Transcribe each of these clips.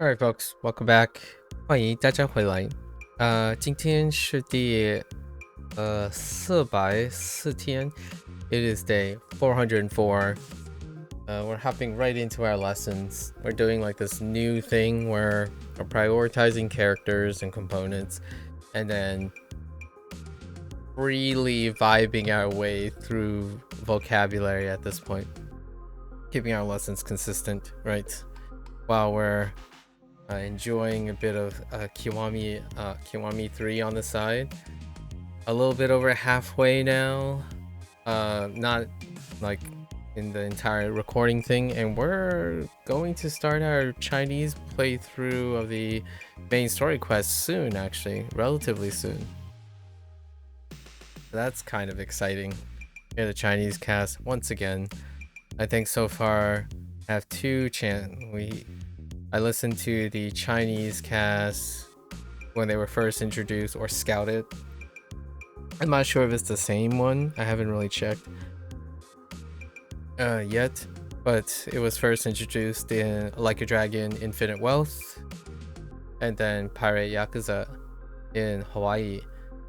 Alright, folks, welcome back. 欢迎大家回来。今天是第404天. It is day 404. We're hopping right into our lessons. We're doing like this new thing where we're prioritizing characters and components, and then really vibing our way through vocabulary at this point, keeping our lessons consistent, right? While we're enjoying a bit of Kiwami 3 on the side. A little bit over halfway now. Not like in the entire recording thing, and we're going to start our Chinese playthrough of the main story quest soon, actually, relatively soon. That's kind of exciting. Here, the Chinese cast once again. I think so far I have two I listened to the Chinese cast when they were first introduced or scouted. I'm not sure if it's the same one. I haven't really checked yet, but it was first introduced in Like a Dragon Infinite Wealth, and then Pirate Yakuza in Hawaii,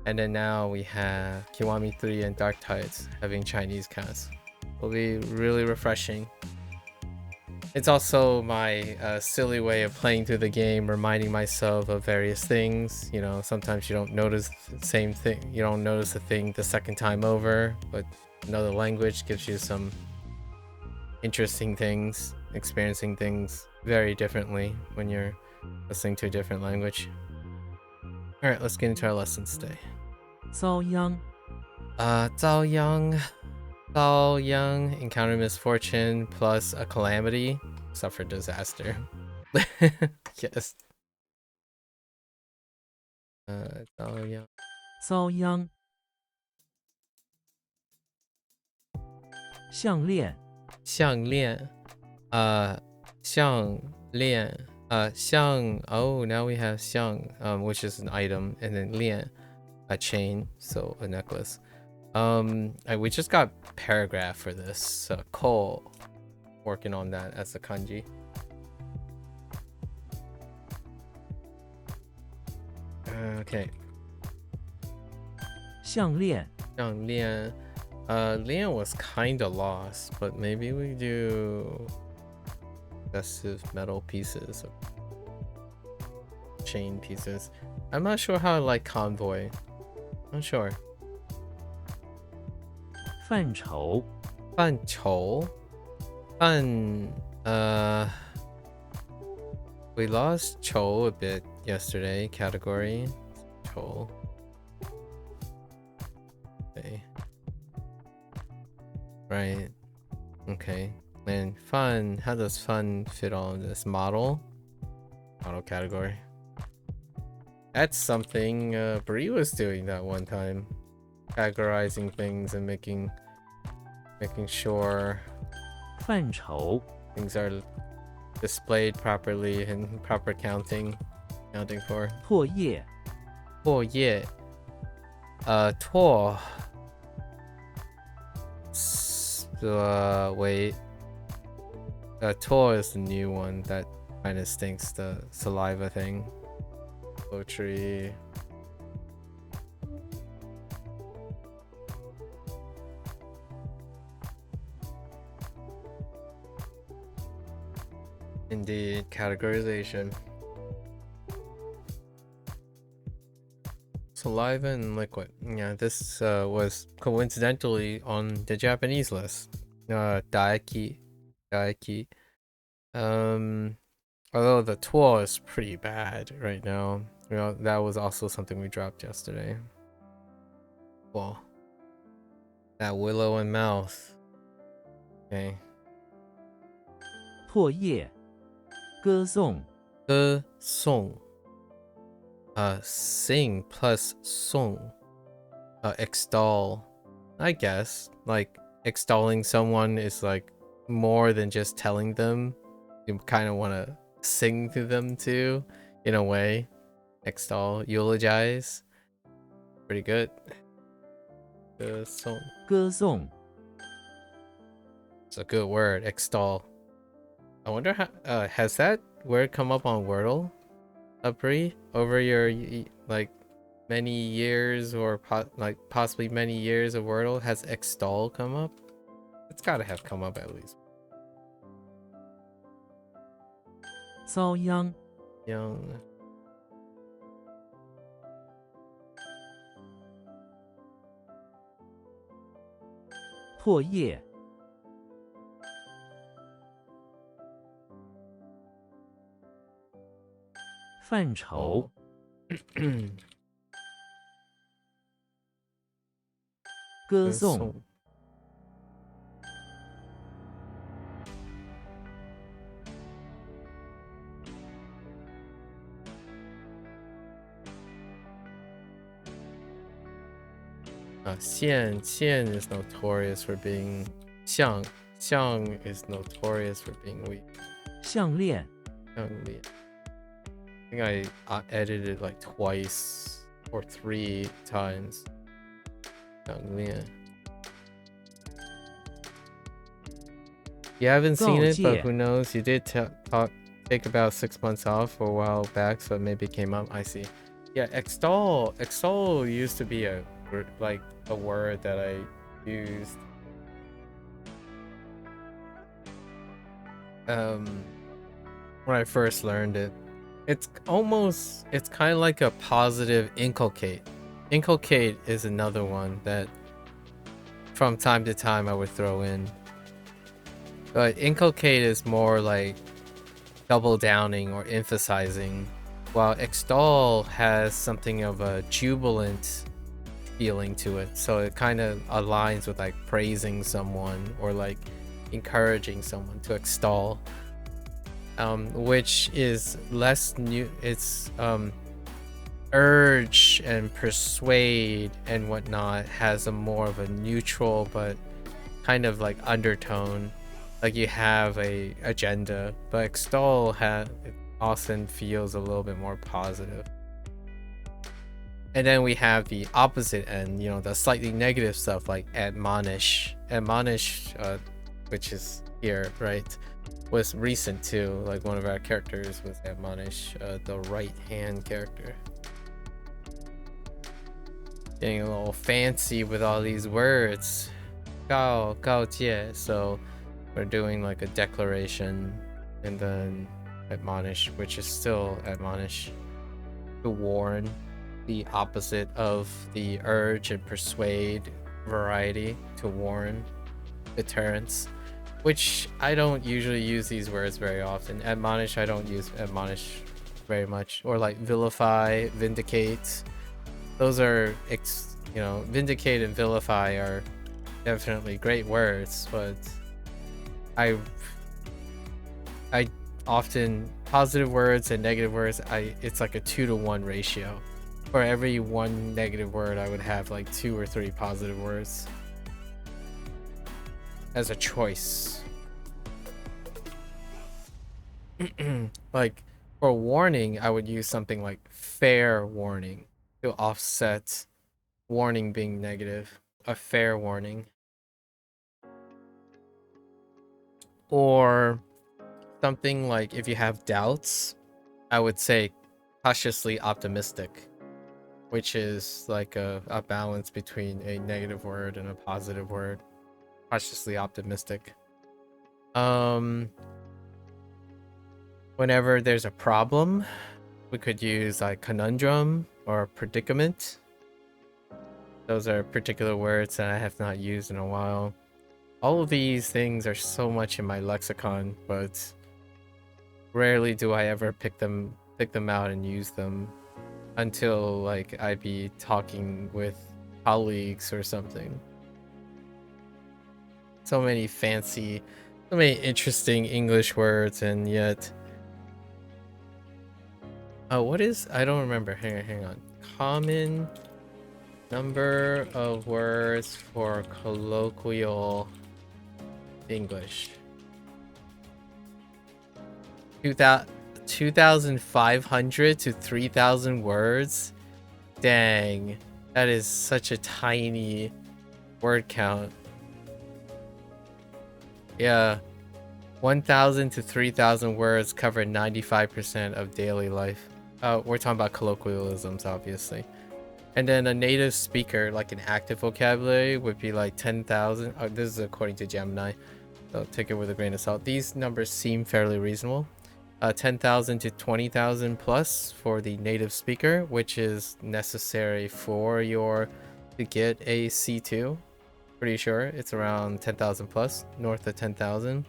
and then now we have Kiwami 3 and Dark Tides having Chinese cast. It'll be really refreshing. It's also my silly way of playing through the game, reminding myself of various things. You know, sometimes you don't notice the same thing. You don't notice the thing the second time over, but another language gives you some interesting things, experiencing things very differently when you're listening to a different language. All right, let's get into our lessons today. 遭殃 Zhao Yang, encounter misfortune plus a calamity, suffer disaster. Yes. 遭殃遭殃项链项链oh, now we have 项 which is an item, and then 链 a chain, so a necklace. We just got paragraph for this. Cole working on that as a kanji. Okay. 项链项链 Lian was kinda lost, but maybe we do excessive metal pieces, chain pieces. I'm not sure how I like convoy. Not sure. 范畴范畴 we lost 筹 a bit yesterday. Category 筹. Okay. Right. Okay. And fun. How does fun fit on this model? Model category. That's something Brie was doing that one time. Categorizing things and making sure 范畴 things are displayed properly and proper counting for. 唾液唾液 唾 wait, Tor is the new one that kind of stinks, the saliva thing. Poetry. Indeed, categorization. Saliva and liquid. Yeah, this was coincidentally on the Japanese list. Daiki. Although the tour is pretty bad right now. You know, that was also something we dropped yesterday. Well, that willow and mouth. Okay. 唾液歌颂歌颂 sing plus song, extol. I guess like extolling someone is like more than just telling them. You kind of want to sing to them too, in a way. Extol, eulogize. Pretty good.歌颂 It's a good word. Extol. I wonder how has that word come up on Wordle, Brie, over your like many years or possibly many years of Wordle? Has extol come up? It's gotta have come up at least. 遭殃 Young. 破业范畴 歌颂 Xian is notorious for being Xiang is notorious for being weak. 项链 Xiangli. I think I edited it like twice or 3 times. Xiangli. You haven't seen it, but 告诫 who knows? You did take about 6 months off for a while back, so it maybe came up. I see. Yeah, extol used to be a word that I used when I first learned it. It's kind of like a positive inculcate. Inculcate is another one that from time to time I would throw in. But inculcate is more like double downing or emphasizing, while extol has something of a jubilant feeling to it. So it kind of aligns with like praising someone or like encouraging someone to extol, which is less new. It's urge and persuade and whatnot has a more of a neutral but kind of like undertone, like you have a agenda, but extol it often feels a little bit more positive. And then we have the opposite end, the slightly negative stuff like admonish, which is here, right, was recent too. Like one of our characters was admonish, the right hand character. Getting a little fancy with all these words. 告诫. So we're doing like a declaration and then admonish, which is still admonish, to warn, the opposite of the urge and persuade variety, to warn, deterrence, which I don't usually use these words very often. Admonish, I don't use admonish very much. Or like vilify, vindicate. Those are, vindicate and vilify are definitely great words, but I often, positive words and negative words, it's like a 2-to-1 ratio. For every 1 negative word, I would have like 2 or 3 positive words as a choice. Like for warning, I would use something like fair warning to offset warning being negative. A fair warning. Or something like, if you have doubts, I would say cautiously optimistic, which is like a balance between a negative word and a positive word. Cautiously optimistic. Whenever there's a problem, we could use like conundrum or predicament. Those are particular words that I have not used in a while. All of these things are so much in my lexicon, but rarely do I ever pick them out and use them until like I be talking with colleagues or something. So many interesting English words, and yet what is, I don't remember. Hang on. Common number of words for colloquial English. 2,500 to 3,000 words. Dang, that is such a tiny word count. Yeah, 1,000 to 3,000 words cover 95% of daily life. We're talking about colloquialisms, obviously. And then a native speaker, like an active vocabulary, would be like 10,000. This is according to Gemini, so take it with a grain of salt. These numbers seem fairly reasonable. 10,000 to 20,000 plus for the native speaker, which is necessary for to get a C2. Pretty sure it's around 10,000 plus, north of 10,000.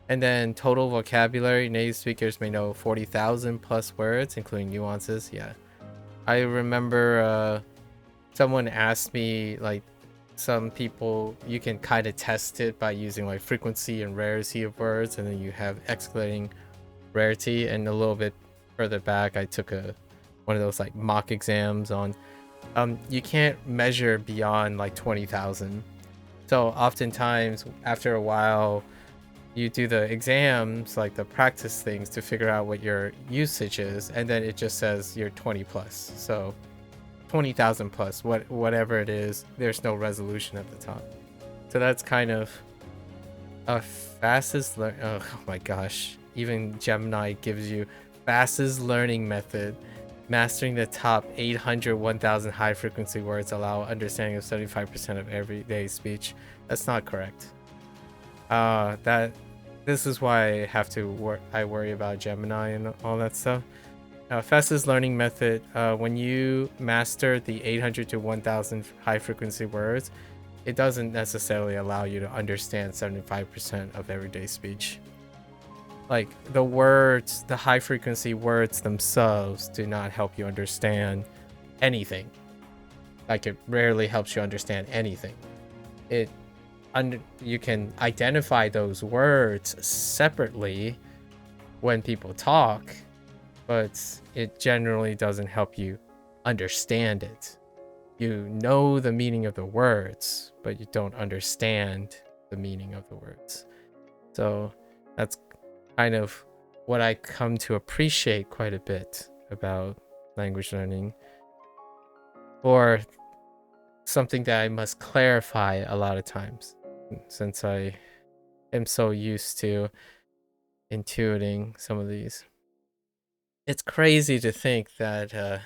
And then total vocabulary, native speakers may know 40,000 plus words, including nuances. Yeah. I remember someone asked me, like, some people, you can kind of test it by using like frequency and rarity of words, and then you have escalating rarity. And a little bit further back, I took one of those like mock exams on you can't measure beyond like 20,000. So oftentimes after a while you do the exams, like the practice things, to figure out what your usage is, and then it just says you're 20 plus. So 20,000 plus, whatever it is, there's no resolution at the top. So that's kind of a fastest oh my gosh, even Gemini gives you fastest learning method. Mastering the top 800 1,000 high frequency words allow understanding of 75% of everyday speech. That's not correct. This is why I have to I worry about Gemini and all that stuff. Fastest learning method, when you master the 800 to 1,000 high frequency words, it doesn't necessarily allow you to understand 75% of everyday speech. Like the words, the high frequency words themselves do not help you understand anything. Like it rarely helps you understand anything. You can identify those words separately when people talk, but it generally doesn't help you understand it. You know the meaning of the words, but you don't understand the meaning of the words. So that's kind of what I come to appreciate quite a bit about language learning, or something that I must clarify a lot of times, since I am so used to intuiting some of these. It's crazy to think that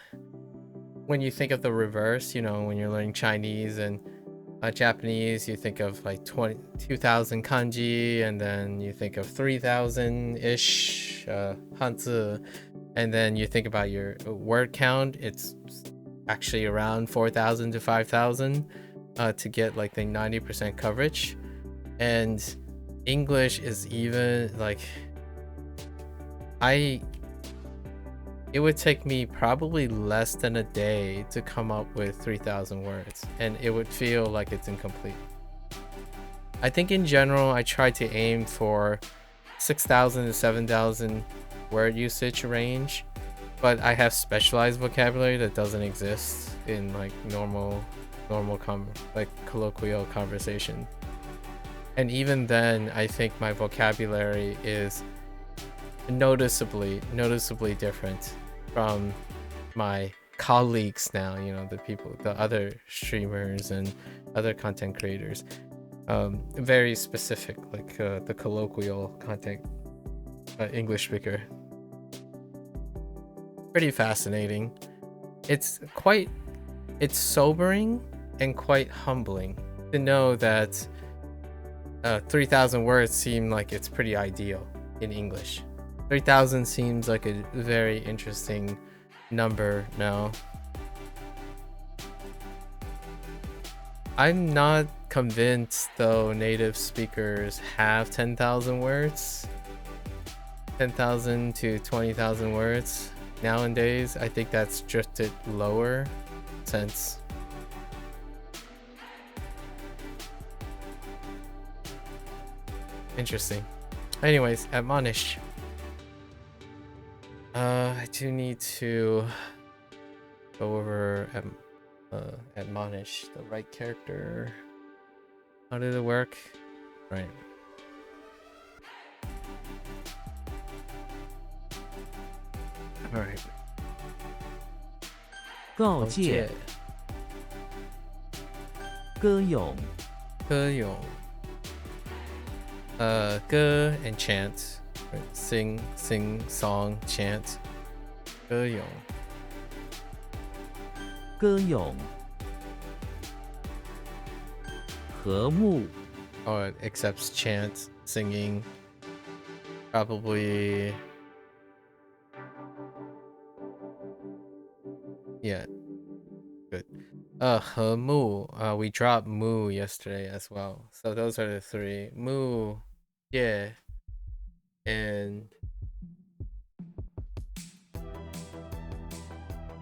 when you think of the reverse, you know, when you're learning Chinese and Japanese, you think of like 2,000 kanji, and then you think of 3,000-ish Hanzi, and then you think about your word count. It's actually around 4,000 to 5,000 to get like the 90% coverage. And English is even like, it would take me probably less than a day to come up with 3,000 words, and it would feel like it's incomplete. I think in general, I try to aim for 6,000 to 7,000 word usage range, but I have specialized vocabulary that doesn't exist in like normal like colloquial conversation. And even then, I think my vocabulary is noticeably different from my colleagues now, you know, the other streamers and other content creators. Very specific, like the colloquial content English speaker. Pretty fascinating. It's sobering and quite humbling to know that 3,000 words seem like it's pretty ideal in English. 3,000 seems like a very interesting number now. I'm not convinced though native speakers have 10,000 words. 10,000 to 20,000 words nowadays. I think that's drifted lower since interesting. Anyways, admonish. I do need to go over admonish the right character. How did it work? Right. All right. 告诫、歌咏、歌咏、歌 and chant. Right? Sing, song, chant. 歌咏歌咏。和睦。Oh, it accepts chant, singing. Probably. Yeah. Good. 和睦. We dropped mu yesterday as well. So those are the three. Mu, yeah, and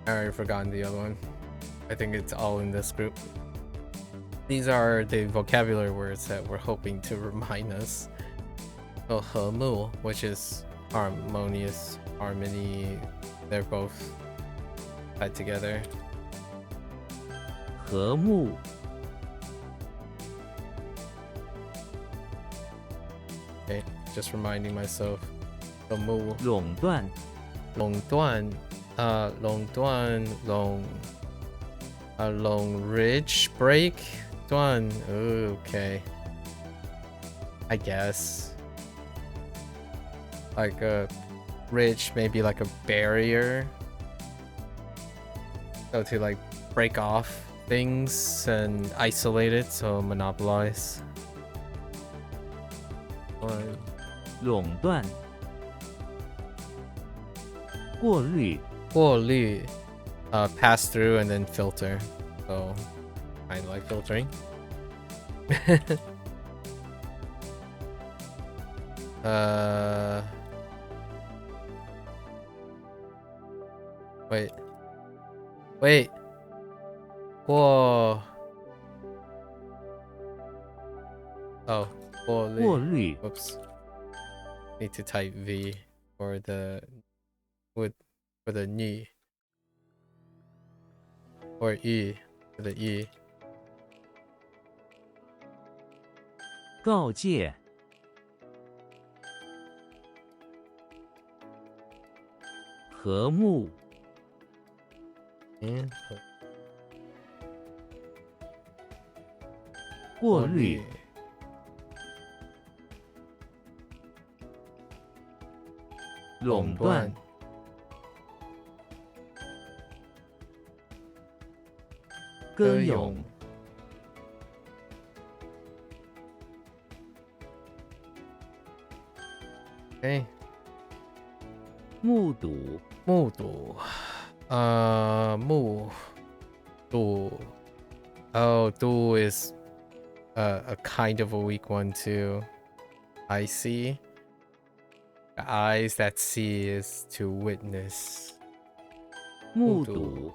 I already forgotten the other one. I think it's all in this group. These are the vocabulary words that we're hoping to remind us. So 和睦, which is harmonious, harmony. They're both tied together. 和睦。Okay, just reminding myself. 和睦垄断。垄断 垄断 long ridge break 断 okay, I guess like a ridge, maybe like a barrier, so to like break off things and isolate it, so monopolize. 垄断。过滤。过滤 pass through and then filter, so kind of like filtering. Wait. 过 Oh, 过滤. 过滤。 Whoops. Need to type V for the for the ni, or E for the E. 告诫。和睦。过滤。垄断。歌咏。Okay. 目睹。目睹 目睹 Oh, 睹 is a kind of a weak one too. I see. The eyes that see is to witness. 目睹。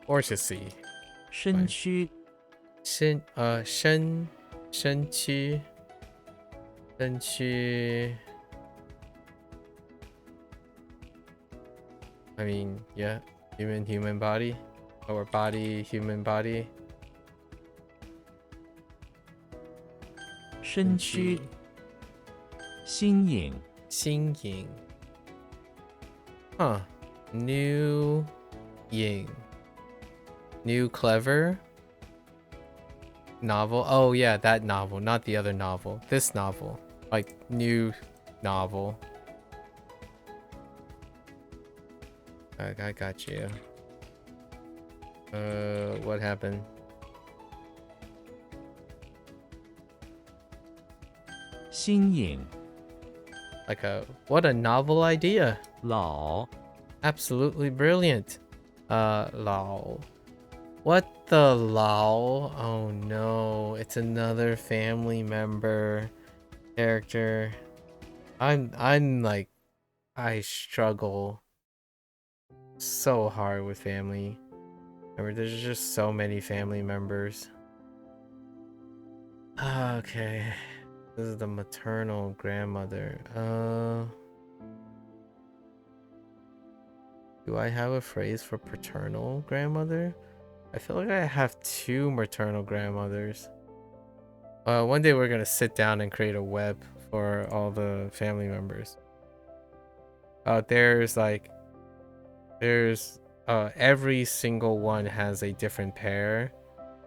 Or to see. 身躯。身躯 I mean, yeah, human body, or body, human body. 身躯。新颖。新颖 Huh. New Ying. New clever novel. Oh yeah, that novel, not the other novel. This novel. Like new novel. I got you. What happened? 新颖。 Like what a novel idea. 老。 Absolutely brilliant. Lao. What the Lao? Oh no, it's another family member character. I'm like, I struggle so hard with family. Remember, there's just so many family members. Okay. This is the maternal grandmother. Do I have a phrase for paternal grandmother? I feel like I have two maternal grandmothers. One day we're gonna sit down and create a web for all the family members. There's every single one has a different pair.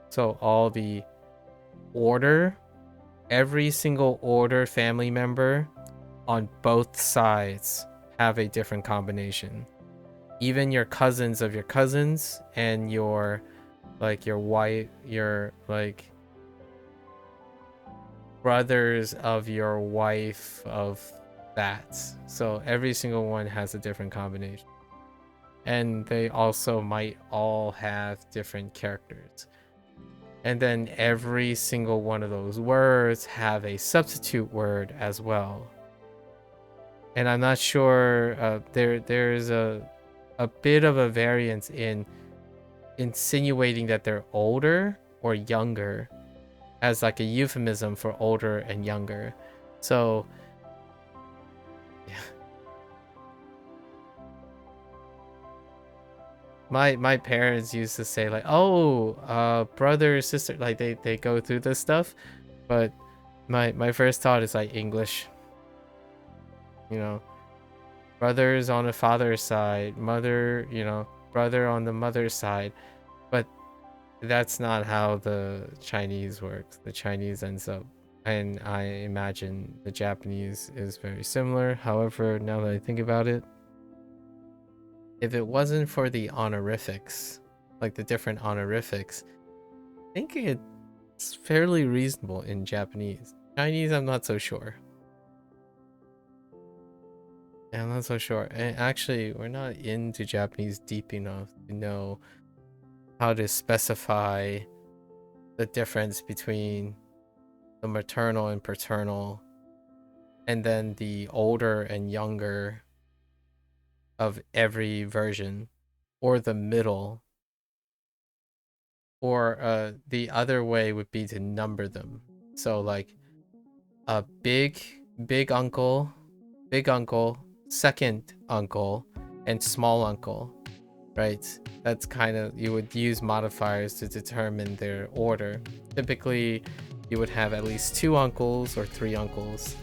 So all the order every single order family member on both sides have a different combination. Even your cousins of your cousins and your wife, your like brothers of your wife of that. So every single one has a different combination. And they also might all have different characters. And then every single one of those words have a substitute word as well. And I'm not sure, there's a bit of a variance in insinuating that they're older or younger as like a euphemism for older and younger. So yeah. My parents used to say like, oh, brother, sister, like they go through this stuff, but my first thought is like English, you know, brothers on the father's side, mother, you know, brother on the mother's side. But that's not how the Chinese works. The Chinese ends up, and I imagine the Japanese is very similar. However, now that I think about it, if it wasn't for the honorifics, like the different honorifics, I think it's fairly reasonable in Japanese. Chinese, I'm not so sure. Yeah, I'm not so sure. And actually, we're not into Japanese deep enough to know how to specify the difference between the maternal and paternal, and then the older and younger of every version, or the middle, or the other way would be to number them. So like a big uncle, second uncle, and small uncle, right? That's kind of, you would use modifiers to determine their order. Typically, you would have at least 2 uncles or 3 uncles,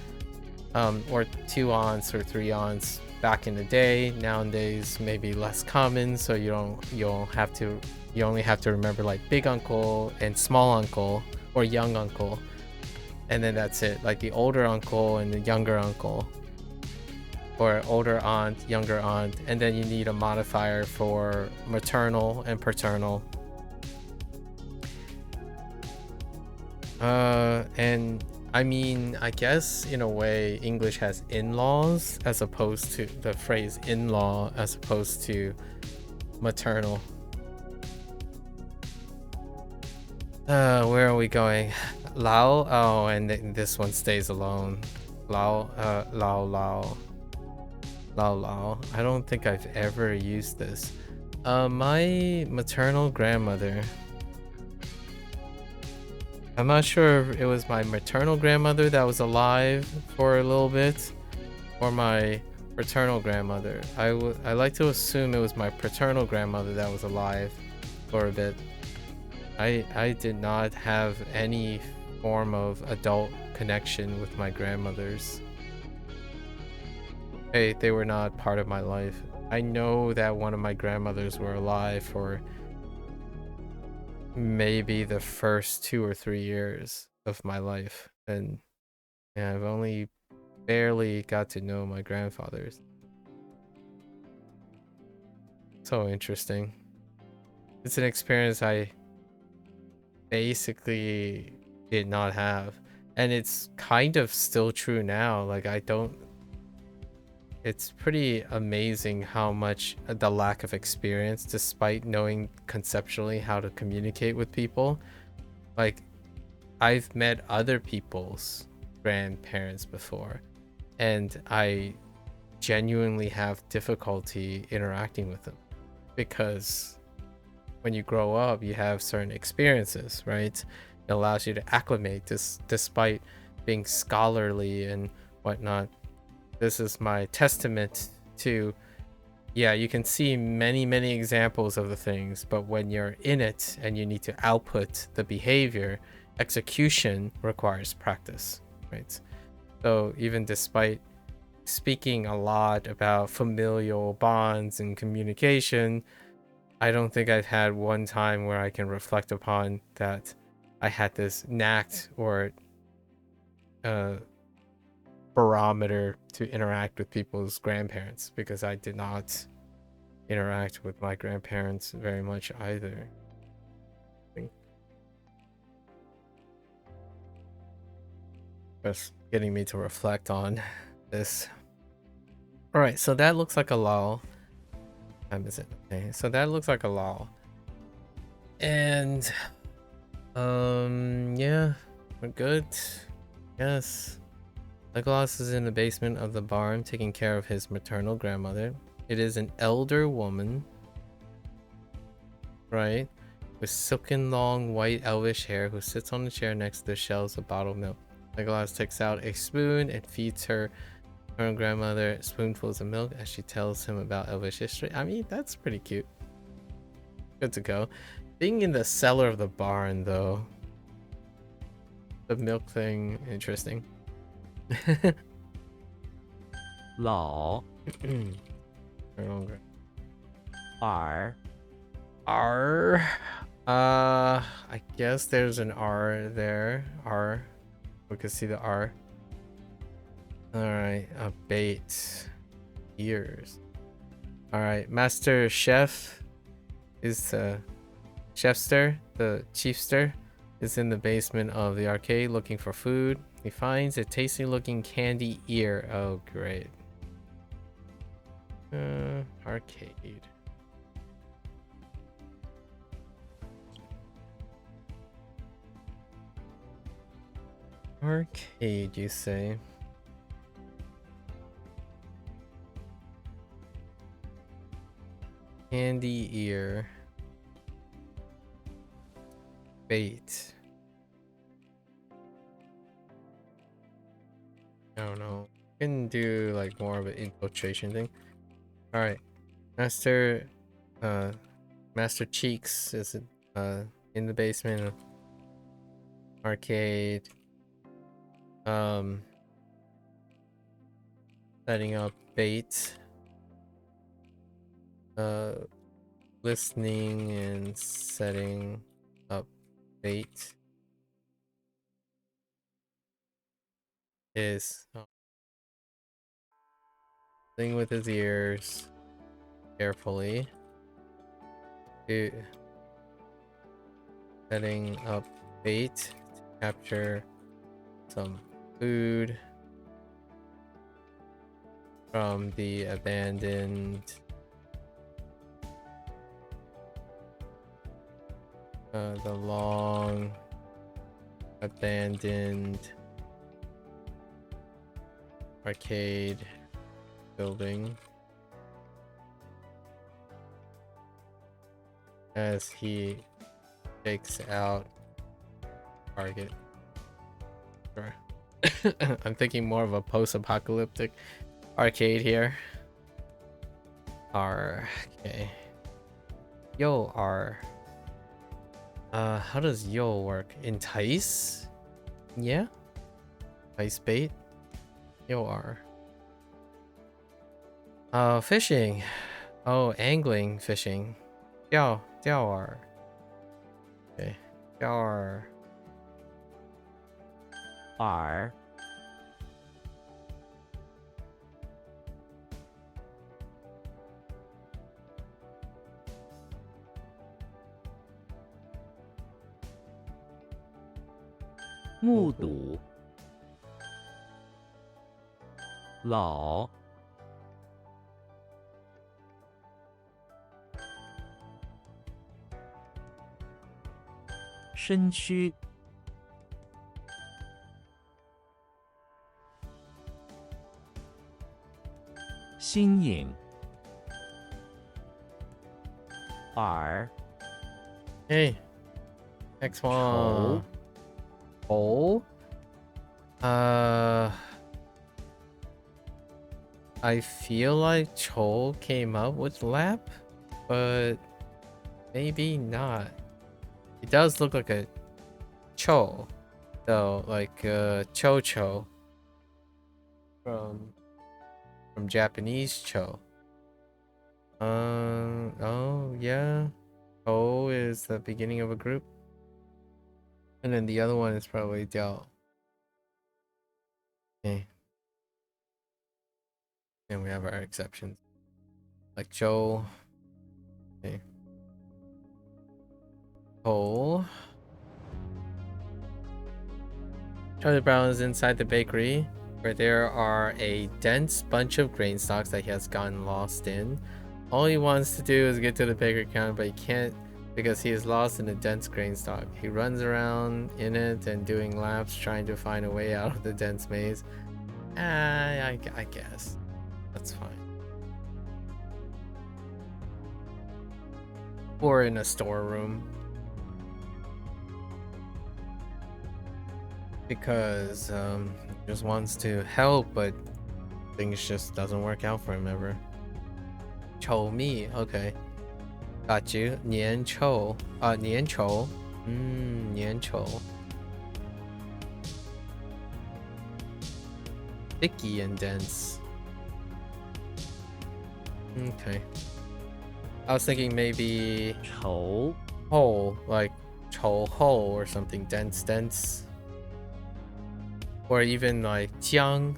or 2 aunts or 3 aunts back in the day. Nowadays, maybe less common, so you only have to remember like big uncle and small uncle or young uncle, and then that's it. Like the older uncle and the younger uncle, or older aunt, younger aunt, and then you need a modifier for maternal and paternal. And I mean, I guess in a way, English has in-laws as opposed to the phrase in-law as opposed to maternal. Where are we going? Lao? Oh, and this one stays alone. Lao, Lao. I don't think I've ever used this. My maternal grandmother. I'm not sure if it was my maternal grandmother that was alive for a little bit, or my paternal grandmother. I like to assume it was my paternal grandmother that was alive for a bit. I did not have any form of adult connection with my grandmothers. They were not part of my life. I know that one of my grandmothers were alive for maybe the first 2 or 3 years of my life, and yeah, I've only barely got to know my grandfathers. So interesting. It's an experience I basically did not have, and it's kind of still true now. Like it's pretty amazing how much the lack of experience, despite knowing conceptually how to communicate with people. Like, I've met other people's grandparents before, and I genuinely have difficulty interacting with them, because when you grow up, you have certain experiences, right? It allows you to acclimate despite being scholarly and whatnot. This is my testament to, yeah, you can see many examples of the things, but when you're in it and you need to output the behavior, execution requires practice, right? So even despite speaking a lot about familial bonds and communication, I don't think I've had one time where I can reflect upon that I had this knack or barometer to interact with people's grandparents, because I did not interact with my grandparents very much either. Just getting me to reflect on this. All right, so that looks like a lull. What time is it? Okay, so that looks like a lull. And yeah, we're good. Yes. Legolas is in the basement of the barn taking care of his maternal grandmother. It is an elder woman, right, with silken long white elvish hair who sits on the chair next to the shelves of bottled milk. Legolas takes out a spoon and feeds her grandmother spoonfuls of milk as she tells him about elvish history. I mean, that's pretty cute. Good to go. Being in the cellar of the barn, though, the milk thing, interesting. 老 R R. I guess there's an R there. R. We can see the R. Alright, a bait. Ears. Alright, Master Chef is the chefster, the chiefster, is in the basement of the arcade looking for food. He finds a tasty looking candy ear. Oh, great. Arcade. Arcade, you say? Candy ear. Bait. I don't know. Can do like more of an infiltration thing. All right, Master Cheeks is in the basement arcade. Setting up bait. Listening and setting up bait is listening with his ears carefully. Setting up bait to capture some food from the abandoned the long abandoned arcade building as he takes out target. Sure. I'm thinking more of a post-apocalyptic arcade here. R. Okay. Yo, R. How does yo work? Entice? Yeah? Entice bait? Yo, R. Fishing. Oh, angling, fishing. Diao R. Okay. Diao R. R 目睹老身躯新颖 R Hey. Next one. Oh. I feel like Chol came up with lap, but maybe not. It does look like a Cho, though, like Cho Cho from Japanese Cho. Oh yeah. O is the beginning of a group. And then the other one is probably Diao. Okay. And we have our exceptions. Like Joe. Okay. Cole. Charlie Brown is inside the bakery, where there are a dense bunch of grain stalks that he has gotten lost in. All he wants to do is get to the bakery counter, but he can't because he is lost in a dense grain stalk. He runs around in it and doing laps trying to find a way out of the dense maze. I guess. That's fine. Or in a storeroom. Because he just wants to help, but things just doesn't work out for him ever. Chou me, okay. Got you. Nian chou. Nian chou. Nian chou. Thicky and dense. Okay. I was thinking maybe 稠 hole, like chou hole or something dense. Or even like jiang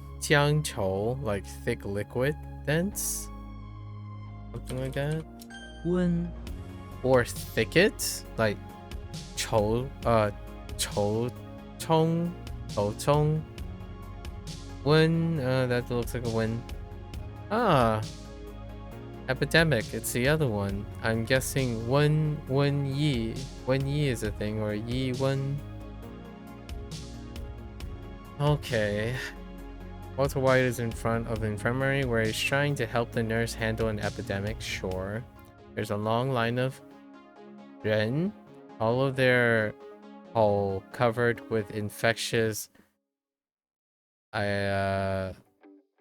chou, like thick liquid dense. Something like that. 温 Or thicket, like chou chong. Wen, that looks like a wen. Ah, epidemic, it's the other one. I'm guessing wen yi is a thing, or yi wen. Okay. Walter White is in front of the infirmary where he's trying to help the nurse handle an epidemic. Sure. There's a long line of ren, all of their all covered with infectious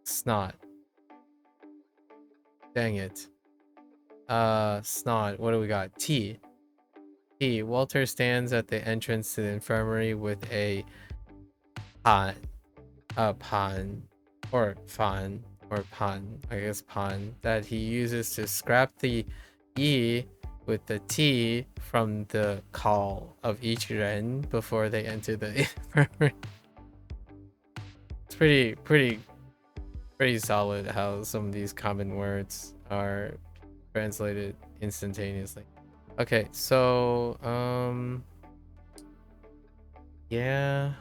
snot. Dang it. Snot. What do we got? T. Walter stands at the entrance to the infirmary with a pan, or fan, or pan, I guess pan, that he uses to scrap the E with the T from the call of each ren before they enter the infirmary. It's pretty solid how some of these common words are translated instantaneously. Okay, so yeah.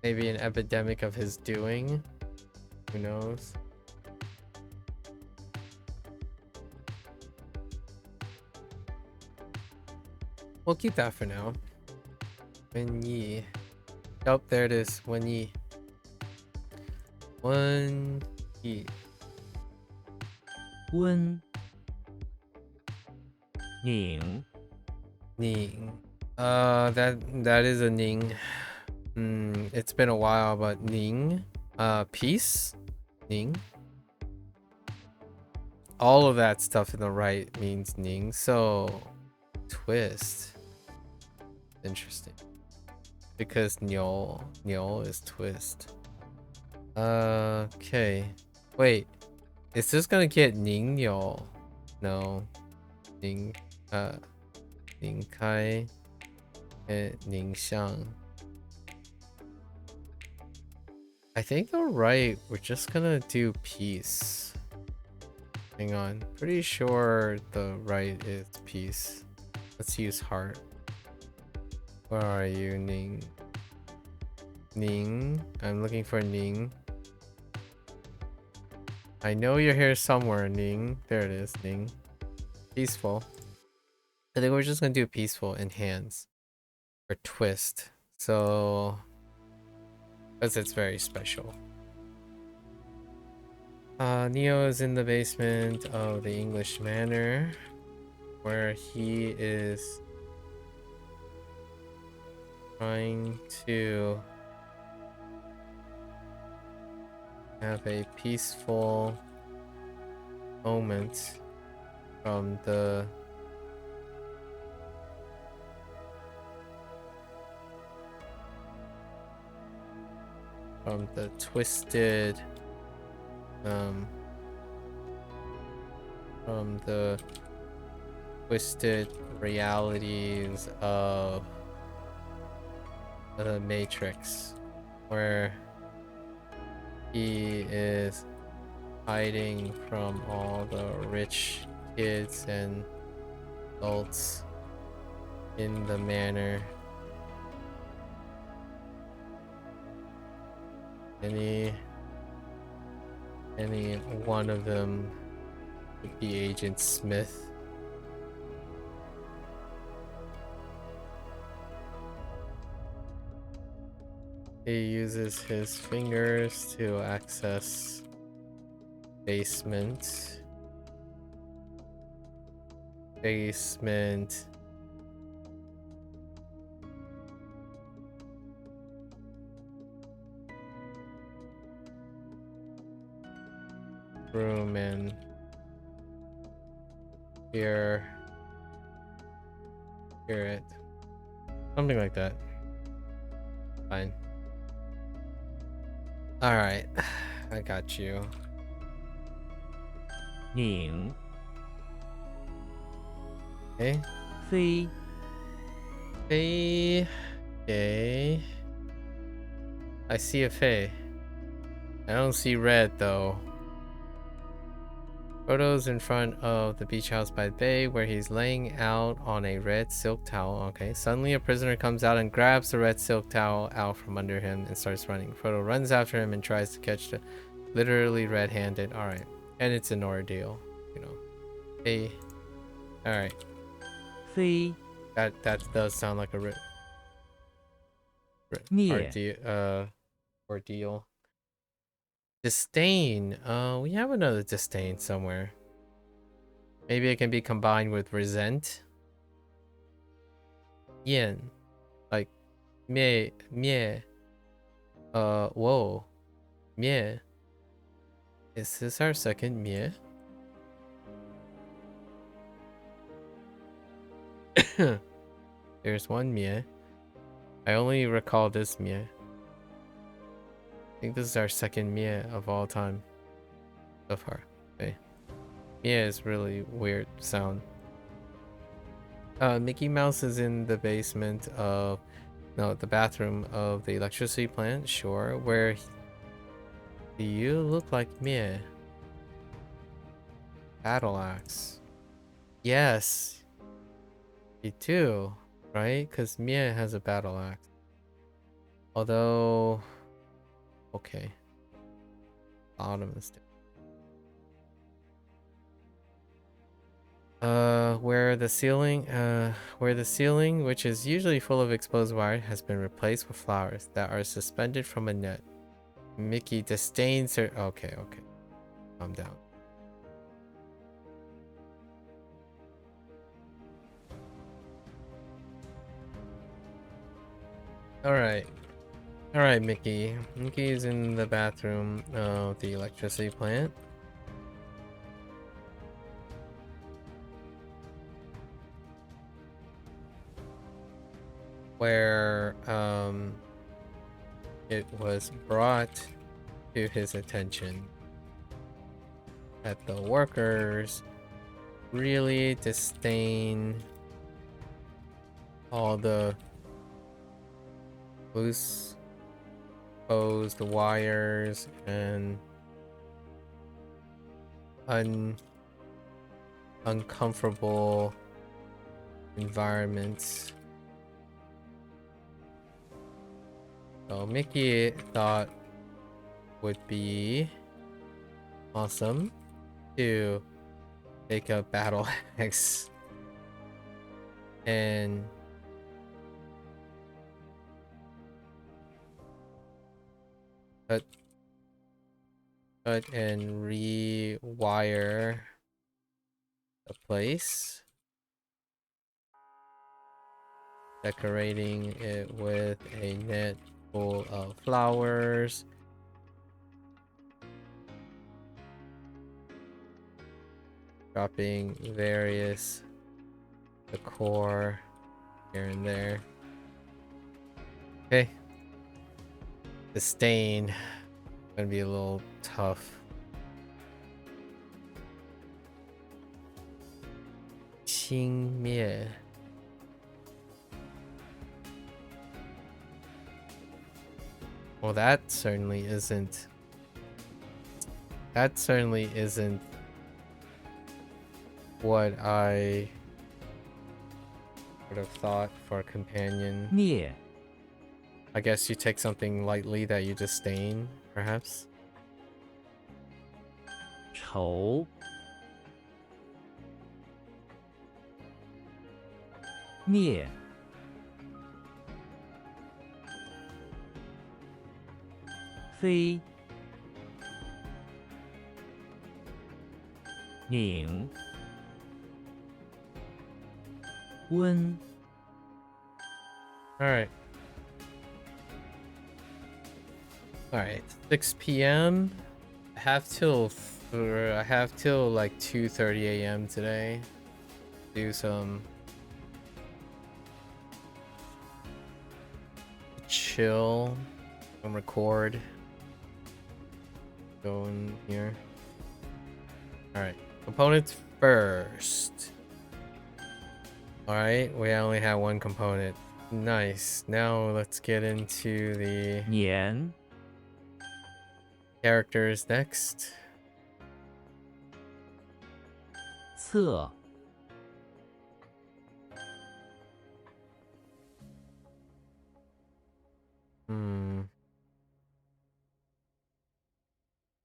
Maybe an epidemic of his doing. Who knows? We'll keep that for now. Wen Yi. Oh, there it is. Wen Yi. Wen Yi. 温拧 Ning. That is a Ning. It's been a while, but Ning. Peace. Ning. All of that stuff in the right means Ning. So, twist. Interesting. Because Niu is twist. Okay. Wait. Is this gonna get Ning Niu? No. Ning Kai and Ning Xiang. I think they're right. We're just gonna do peace. Hang on. Pretty sure the right is peace. Let's use heart. Where are you, Ning? Ning? I'm looking for Ning. I know you're here somewhere, Ning. There it is, Ning. Peaceful. I think we're just gonna do peaceful in hands. Or twist. So... because it's very special. Neo is in the basement of the English Manor, where he is trying to have a peaceful moment from the twisted from the twisted realities of the Matrix, where he is hiding from all the rich kids and adults in the manor. Any one of them would be Agent Smith. He uses his fingers to access basement. Room and hear it. Something like that. Fine. Alright. I got you. 拧 Okay. 飞 Faye. Okay. I see a Faye. I don't see red though. Photos in front of the beach house by the bay where he's laying out on a red silk towel. Okay. Suddenly a prisoner comes out and grabs the red silk towel out from under him and starts running. Frodo runs after him and tries to catch the literally red-handed. Alright. And it's an ordeal, you know. Hey. Alright. 飞 That does sound like a ordeal. Disdain. We have another disdain somewhere. Maybe it can be combined with resent. Yin. Like mie. Whoa. Mie. Is this our second mie? There's one mie. I only recall this mie. I think this is our second mie of all time so far. Okay. Mie is really weird sound. Mickey Mouse is in the basement of the bathroom of the electricity plant. Sure. Where do you look like Mie? Battle axe. Yes. You do, right? Because Mie has a battle axe. Although, okay. Bottom is different. Where the ceiling, which is usually full of exposed wire, has been replaced with flowers that are suspended from a net. Mickey disdains her. Okay. Calm down. Alright, Mickey. Mickey is in the bathroom of the electricity plant. Where it was brought to his attention that the workers really disdain all the loose exposed wires and uncomfortable environments. So Mickey thought would be awesome to take a battle axe and cut and rewire the place, decorating it with a net full of flowers, dropping various decor here and there. Okay. The stain gonna be a little tough. 轻蔑. Well, that certainly isn't what I would have thought for a companion. 灭 I guess you take something lightly that you disdain, perhaps. 仇 灭 飞 拧 温 Alright. Alright, 6 p.m. I have till like 2:30 a.m. today. Do some chill and record. Go in here. Alright, components first. Alright, we only have one component. Nice. Now let's get into the 年 characters next. 侧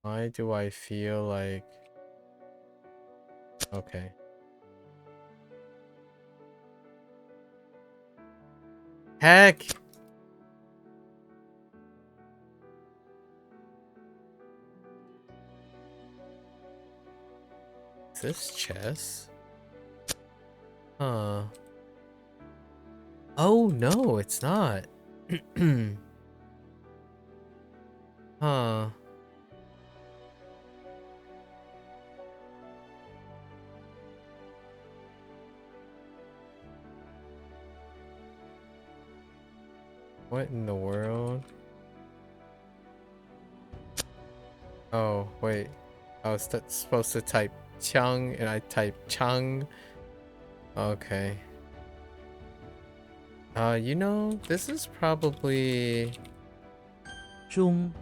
Why do I feel like... Okay. Heck! Is this chess? Huh. Oh, no, it's not. Huh. What in the world? Oh, wait. I was supposed to type Chung and I typed Chung. Okay. You know, this is probably... 中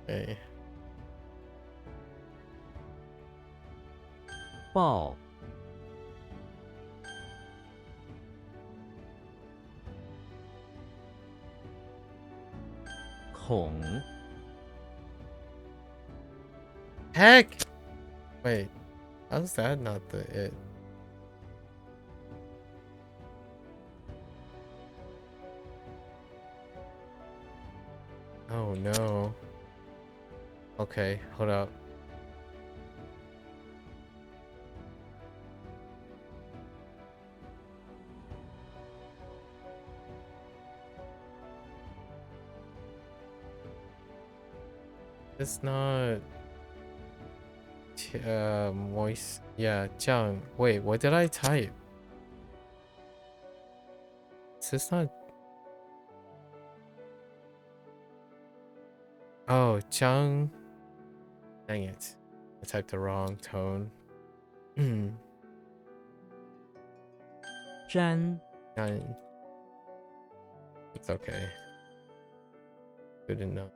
Okay. 报 孔 Heck! Wait, how's that not the it? Oh no. Okay, hold up. It's not... moist... Yeah, Jiang. Wait, what did I type? Is this not... Oh, Jiang. Dang it. I typed the wrong tone. 沾 Nine. It's okay. Good enough.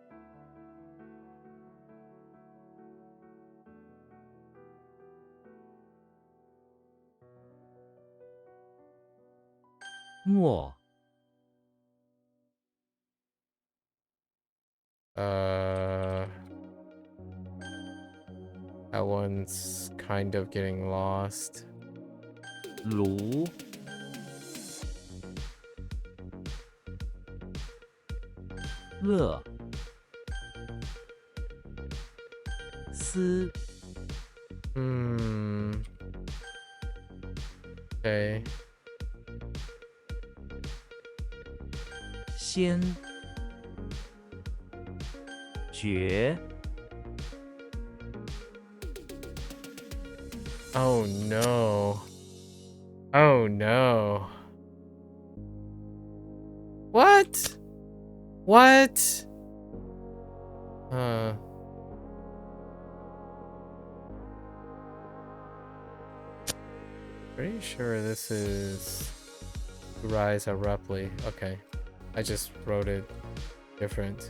墨 That one's kind of getting lost. 卢 乐 丝 Okay. 先觉 Oh no. Oh no. What? What? Pretty sure this is rise abruptly. Okay. I just wrote it different.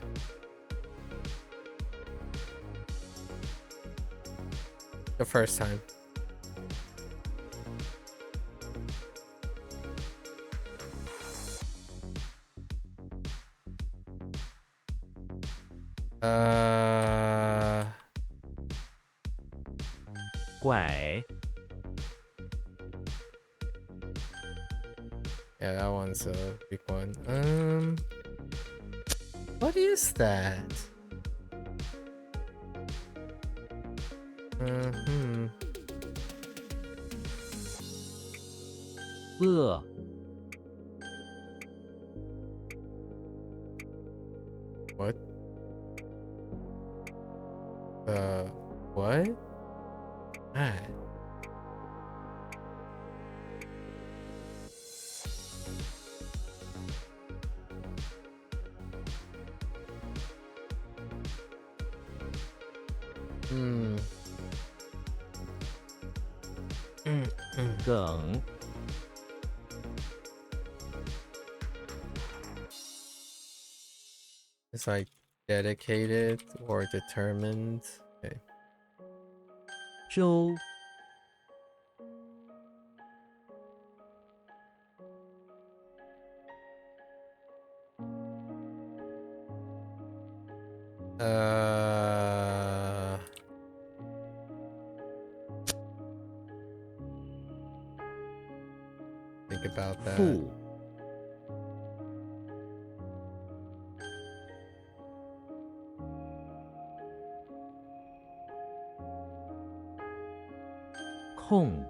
The first time. Uh 拐 yeah, that one's a big one. What is that? Hmm. 饿 What? What? Ah. Hmm. 梗 It's like dedicated or determined. Okay. 周 Uh, think about that. 富 空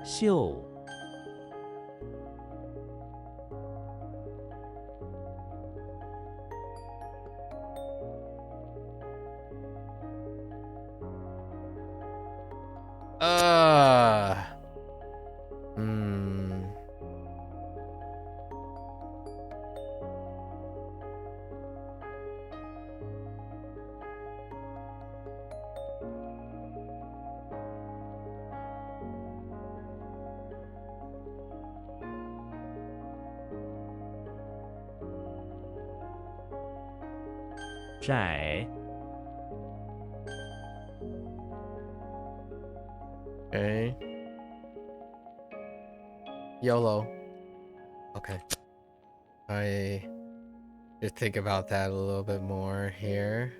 秀 Hmm.窄 Okay. YOLO. Okay. I should think about that a little bit more here.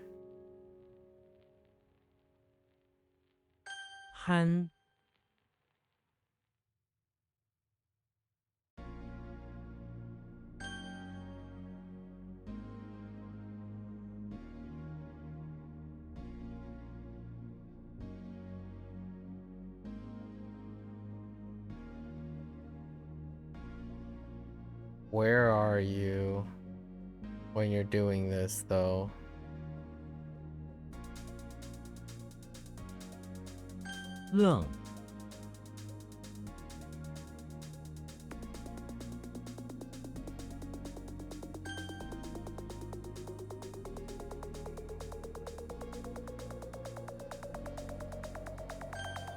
憨 Where are you when you're doing this, though? 愣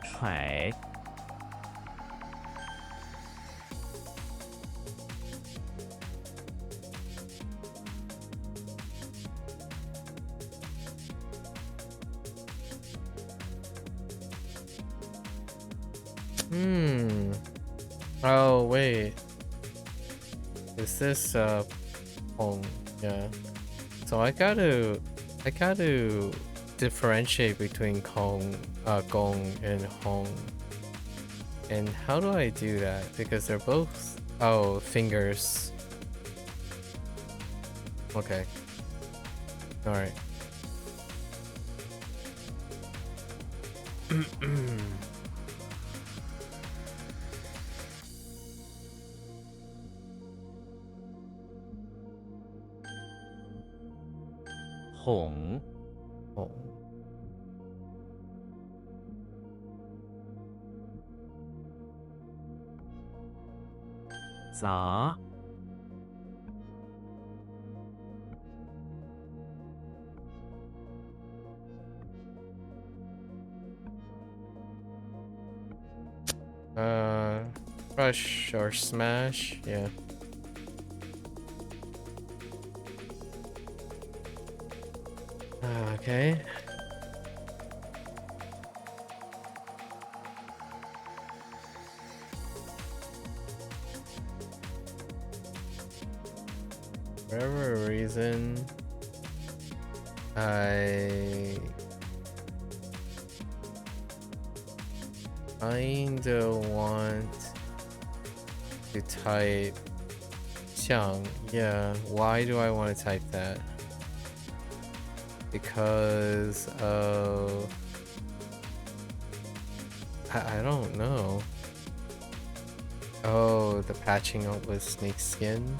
揣 Hmm. Oh, wait. Is this, Hong? Yeah. So I gotta differentiate between Gong and Hong. And how do I do that? Because they're both, oh, fingers. Okay. Alright. Hong Hong. Za Uh, Rush or smash, yeah. Okay. For whatever reason, I kinda want to type Xiang. Yeah, why do I want to type that? Because of... I don't know. Oh, the patching up with snake skin?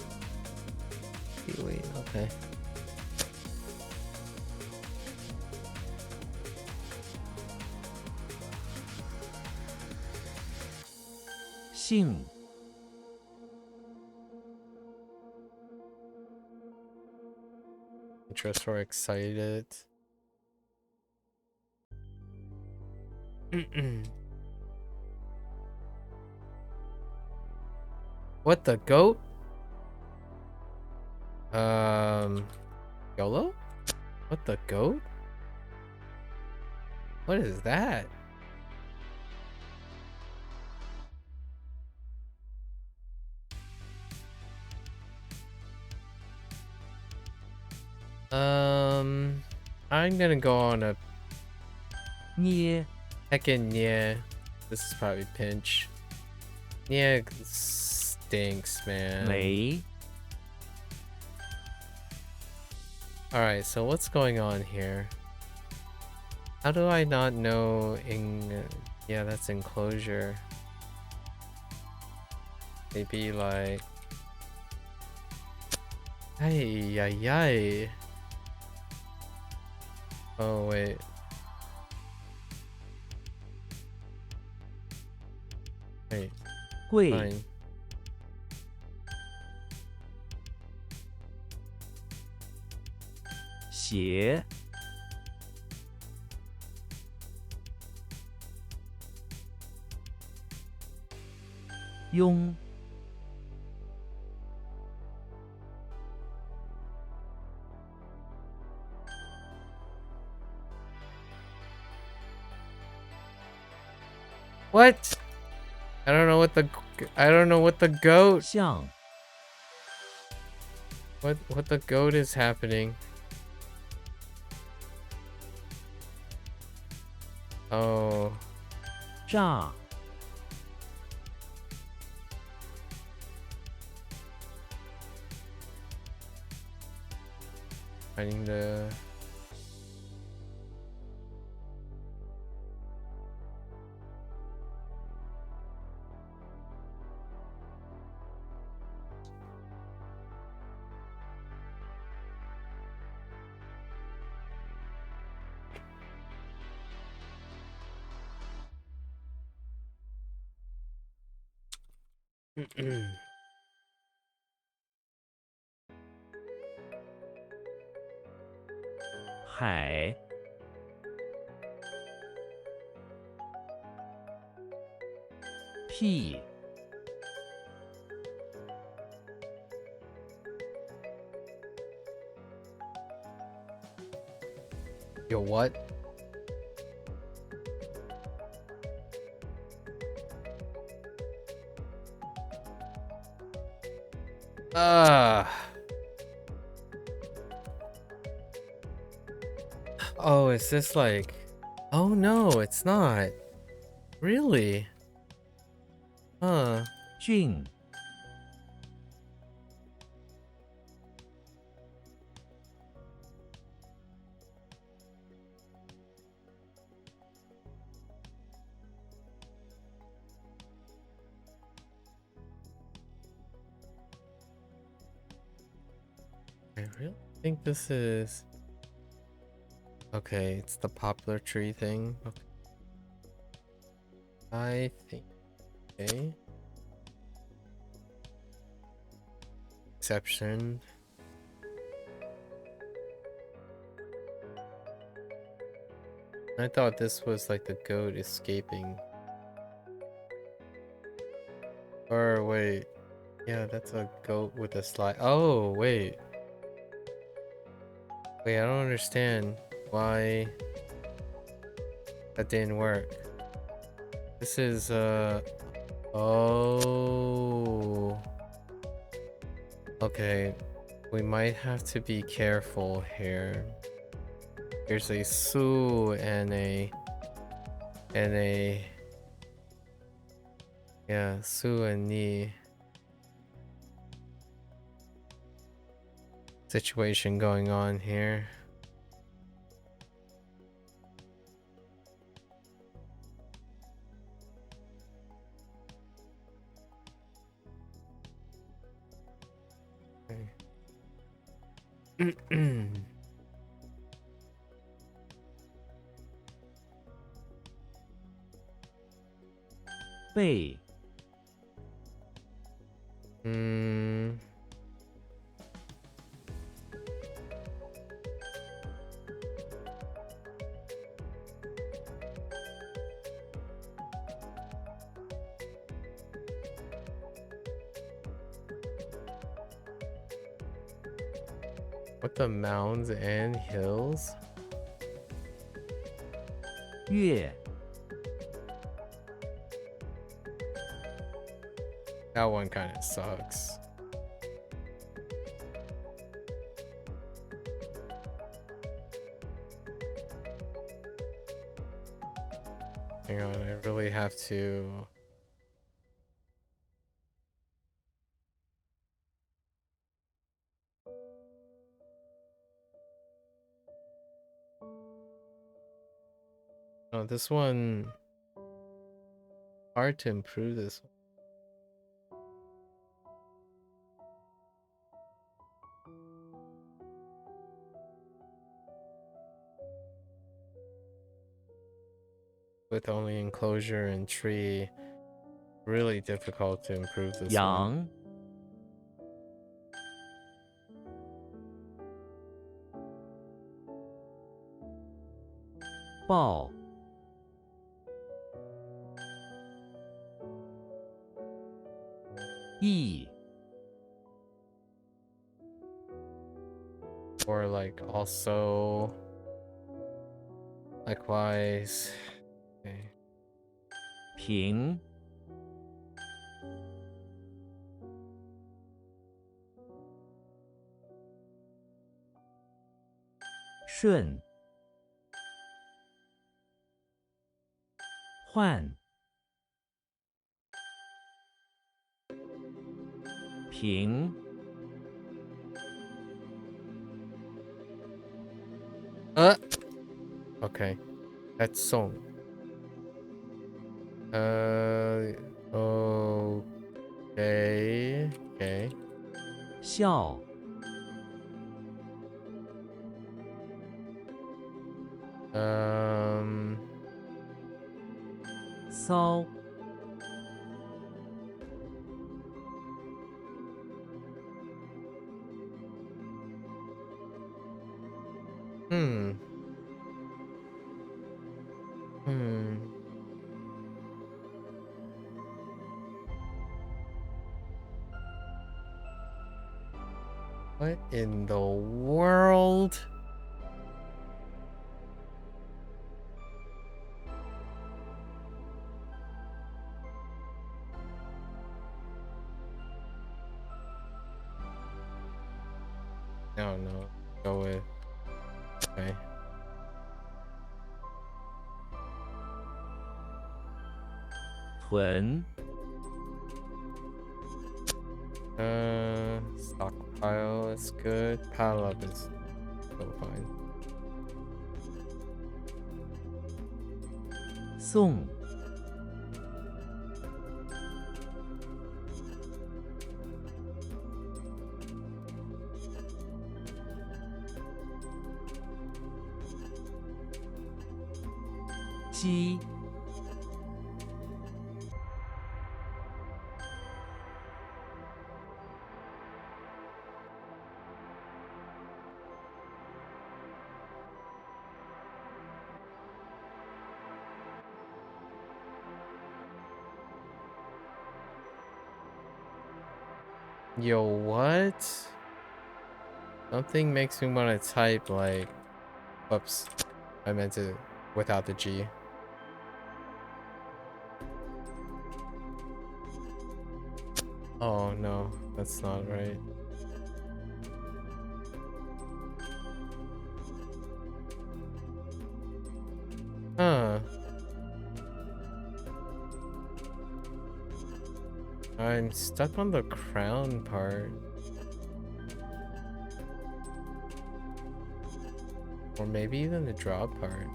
Wait, okay. 姓 Interest or excited. What the goat? YOLO? What the goat? What is that? I'm gonna go on a 捏 heckin' yeah. This is probably pinch. Yeah, stinks, man. 为 Alright, so what's going on here? How do I not know yeah, that's enclosure. Maybe like... Ay, ay, ay. Oh, wait. Wait, 贵 fine. 鞋 庸 What? I don't know what the goat... 像 What the goat is happening? Oh, 炸 finding the... Mm-mm. 海 屁 Yo, what? Oh, is this like... Oh no, it's not. Really? Huh. 郡 I really think this is... Okay, it's the poplar tree thing. Okay. I think... Okay. Exception. I thought this was like the goat escaping. Or wait. Yeah, that's a goat with a slide. Oh, wait. Wait, I don't understand why that didn't work. This is, oh. Okay. We might have to be careful here. There's a su and a... Yeah, su and ni situation going on here. Okay. 背 What the mounds and hills? 月 That one kind of sucks. Hang on, I really have to... Oh, this one... Hard to improve this one. With only enclosure and tree, really difficult to improve this one. 羊 豹 翼 Or like also... Likewise... Okay. 平 顺 换 平 Okay. That's song. Okay. Okay. 笑 骚 Hmm. What in the world? No, no. Go with... Okay. 囤 Stockpile is good. Pile up is still fine. 送 鸡 Uh, Yo, what? Something makes me want to type like... Whoops. I meant to without the G. Oh no, that's not right. Huh. I'm stuck on the crown part. Or maybe even the draw part.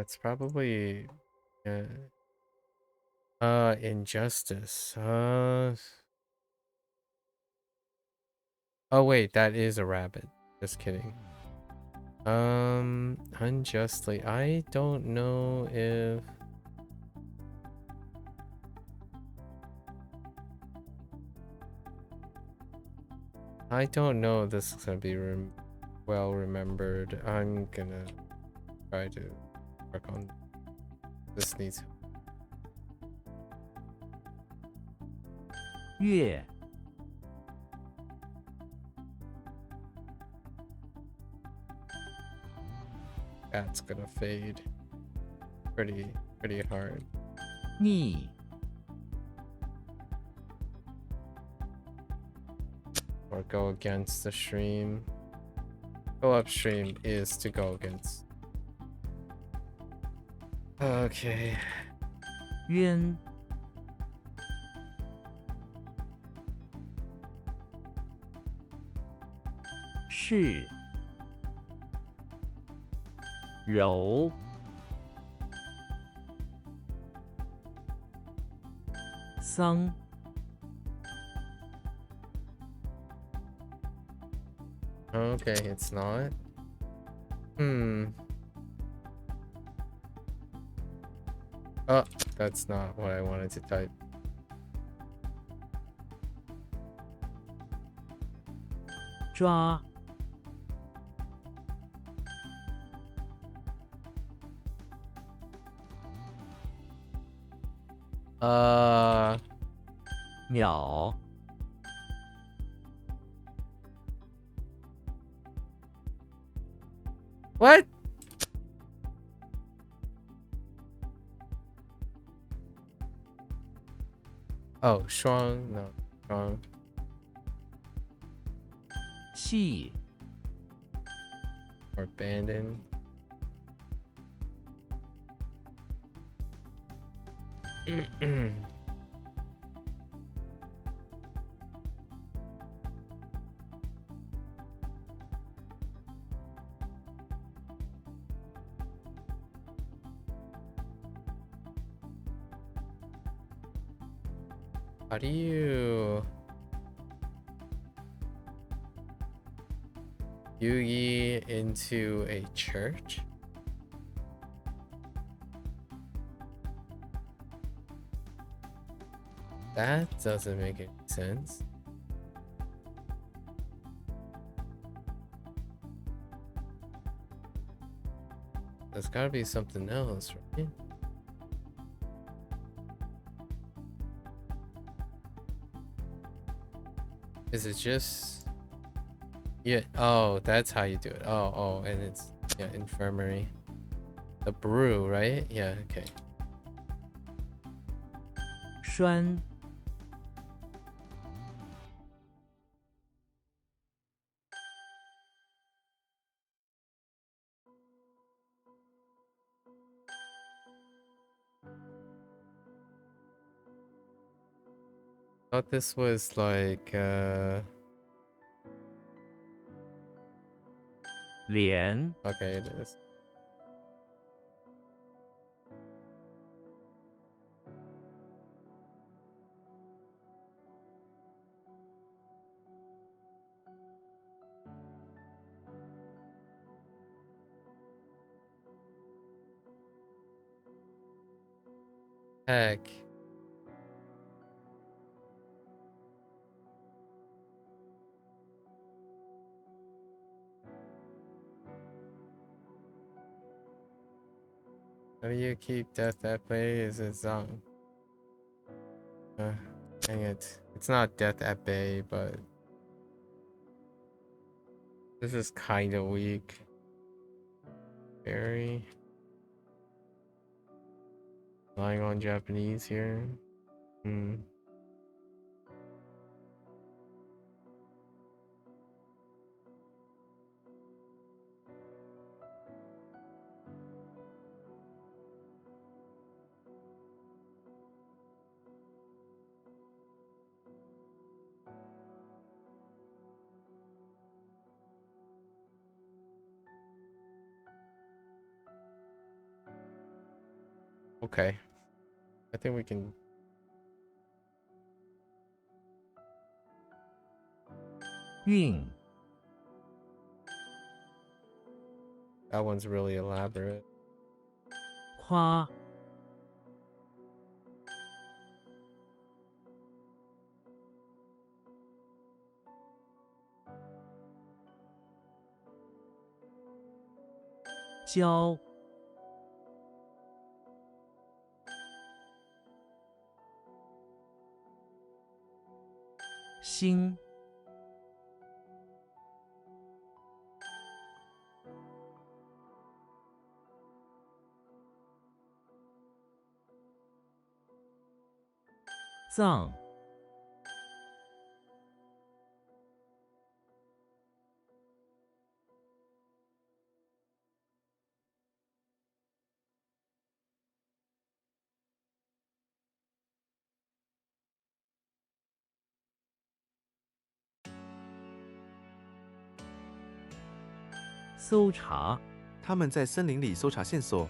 It's probably... Yeah. Injustice. Oh wait, that is a rabbit. Just kidding. Unjustly. I don't know if... I don't know if this is gonna be well remembered. I'm gonna try to work on this. Needs... 月 That's gonna fade pretty hard. 逆 Or go against the stream. Go upstream is to go against. Okay. 冤 是 柔 桑 Okay, it's not. Hmm. Oh, that's not what I wanted to type. 抓 秒 What? Oh, strong. No, strong. 细 Or abandoned. How do you... Yugi into a church? That doesn't make any sense. There's gotta be something else, right? Is it just... Yeah, oh, that's how you do it. Oh, and it's... Yeah, infirmary. The brew, right? Yeah, okay. 栓 Thought this was like, 连 okay, it is. Heck. do you keep death at bay? Is it Zang? Dang it. It's not death at bay, but this is kind of weak. Very relying on Japanese here. Okay. I think we can. 运 That one's really elaborate. 夸 交 心 藏 搜查 他们在森林里搜查线索。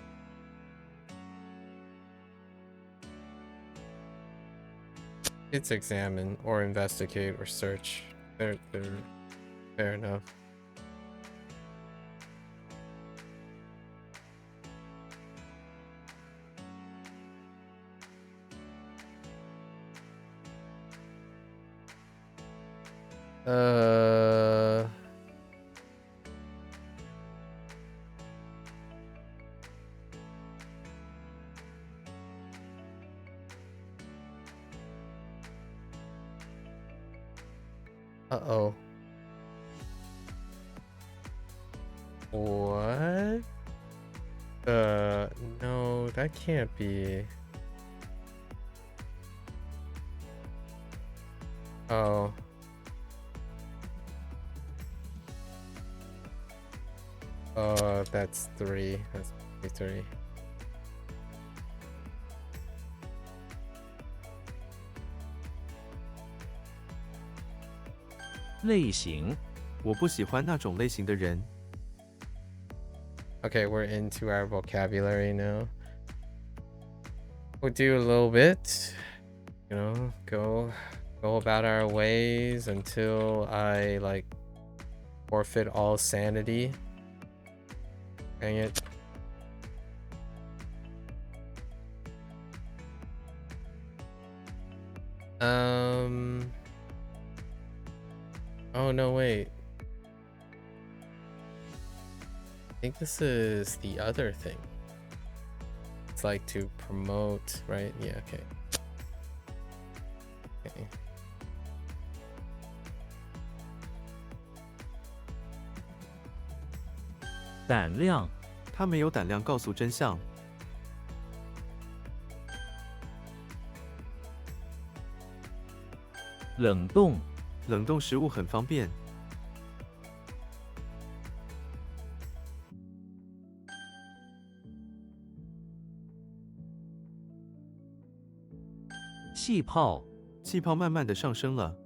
It's examine or investigate or search. They're fair enough. Uh-oh. What? No, that can't be. Oh. That's 3. That's 3. 类型 我不喜欢那种类型的人。 Okay, we're into our vocabulary now. We'll do a little bit, you know, go about our ways until I like forfeit all sanity. Dang it. Oh no, wait. I think this is the other thing. It's like to promote, right? Yeah, okay. Okay. 胆量 他没有胆量告诉真相。 冷冻 冷冻食物很方便。 气泡 气泡慢慢的上升了。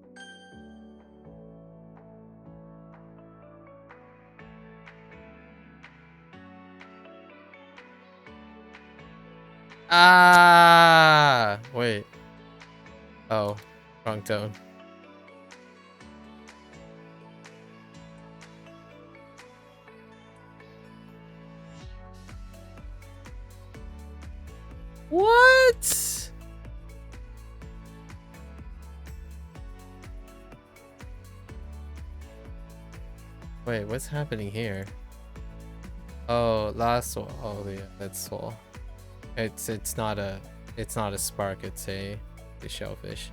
Ah, wait. Oh, wrong tone. What? Wait, what's happening here? Oh, last one. Oh, yeah, that's all. It's not a spark. It's a shellfish.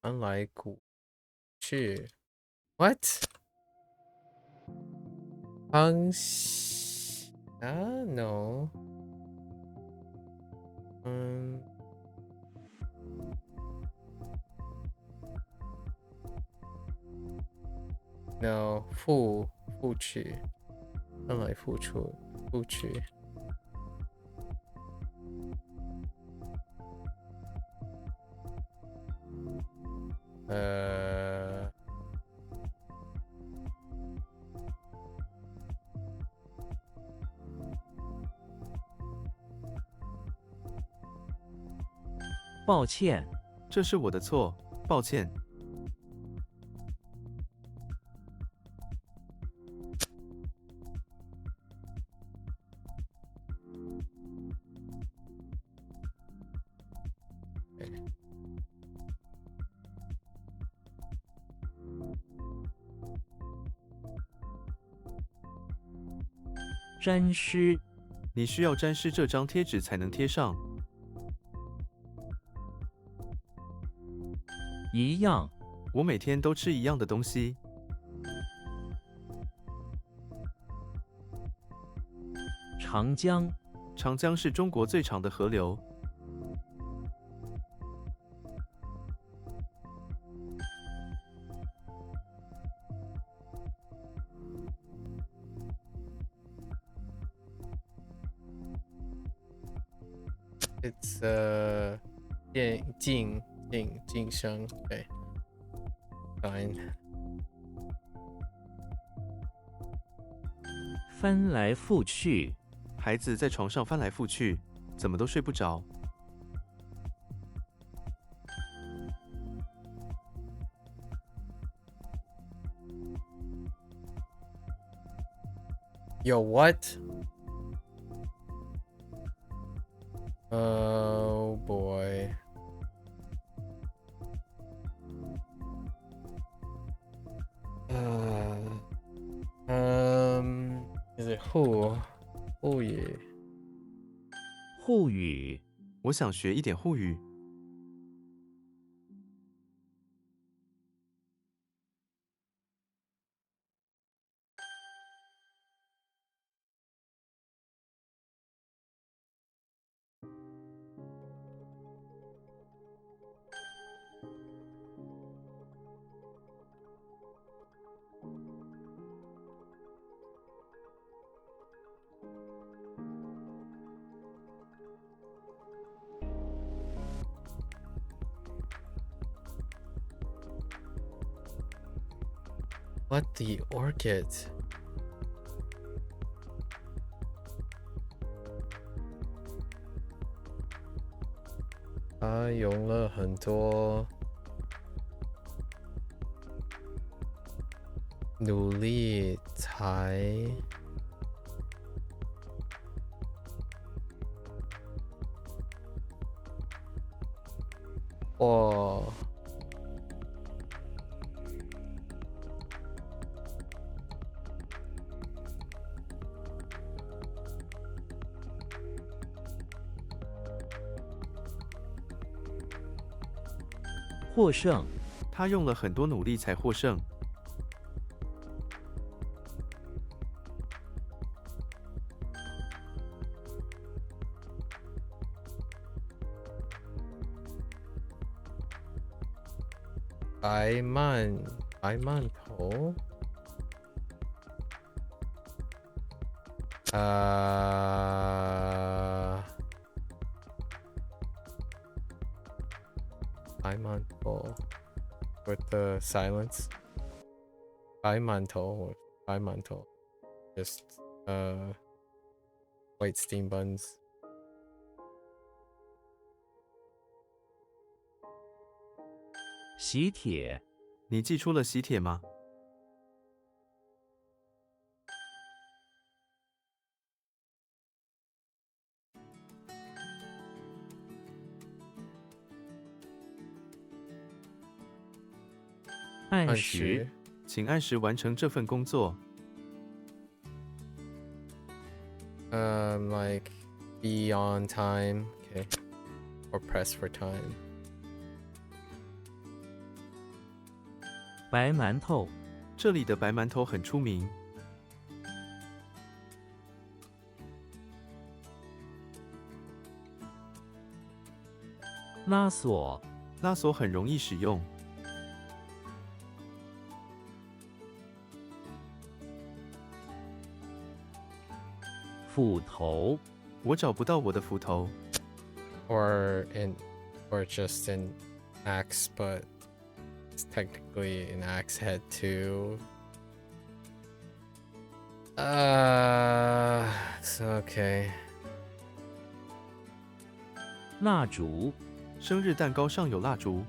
Unlike 古去 what? 康熙 no. No 付去 unlike 付去抱歉，这是我的错，抱歉。沾湿，你需要沾湿这张贴纸才能贴上。一样，我每天都吃一样的东西。长江，长江是中国最长的河流。It's 晋升 okay fine 翻来覆去，孩子在床上翻来覆去，怎么都睡不着。有 what? Oh boy. Is it who? 沪语沪语，我想学一点沪语。What the orchid? 他用了很多努力才获胜，他用了很多努力才获胜。白馒头白馒头 with the silence 白馒头 or 白馒头 just white steam buns 喜帖，你寄出了喜帖吗？按按时时请按时完成这份工作。like be on time, okay, or press for time. 白馒头，这里的白馒头很出名。拉锁，拉锁很容易使用。斧头，我找不到我的斧头。 or just an axe, but it's technically an axe head too. So okay. 蜡烛，生日蛋糕上有蜡烛。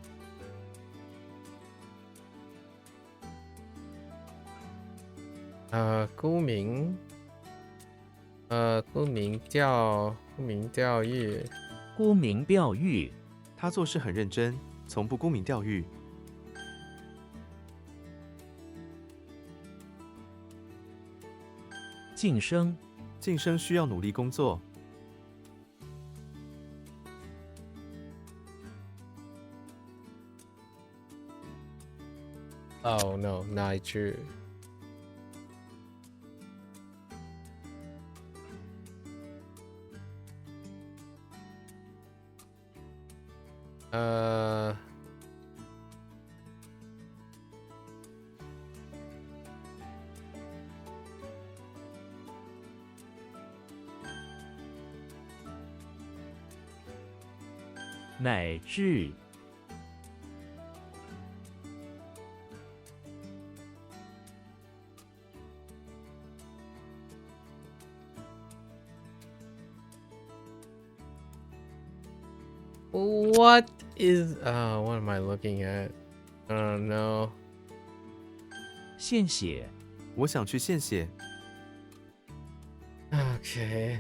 沽名沽名钓誉。沽名钓誉，他做事很认真，从不沽名钓誉。晋升，晋升需要努力工作。Oh no, 耐治。乃至， What is what am I looking at? I don't know. 献血，我想去献血。 Okay.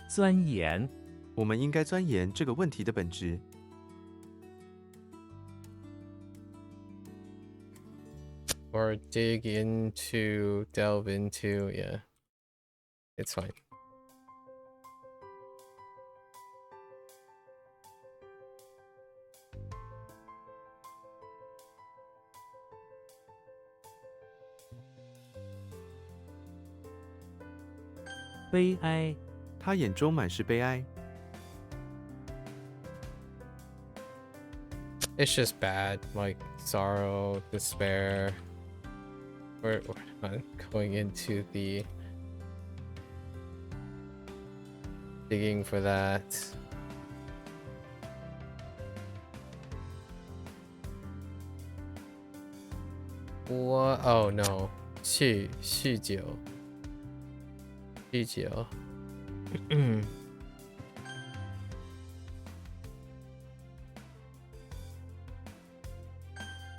钻研，我们应该钻研这个问题的本质。 Or dig into, delve into, yeah. It's fine. “悲哀”，他眼中满是悲哀。 It's just bad, like sorrow, despair. We're not going into the digging for that. What? Oh no. 酗酒。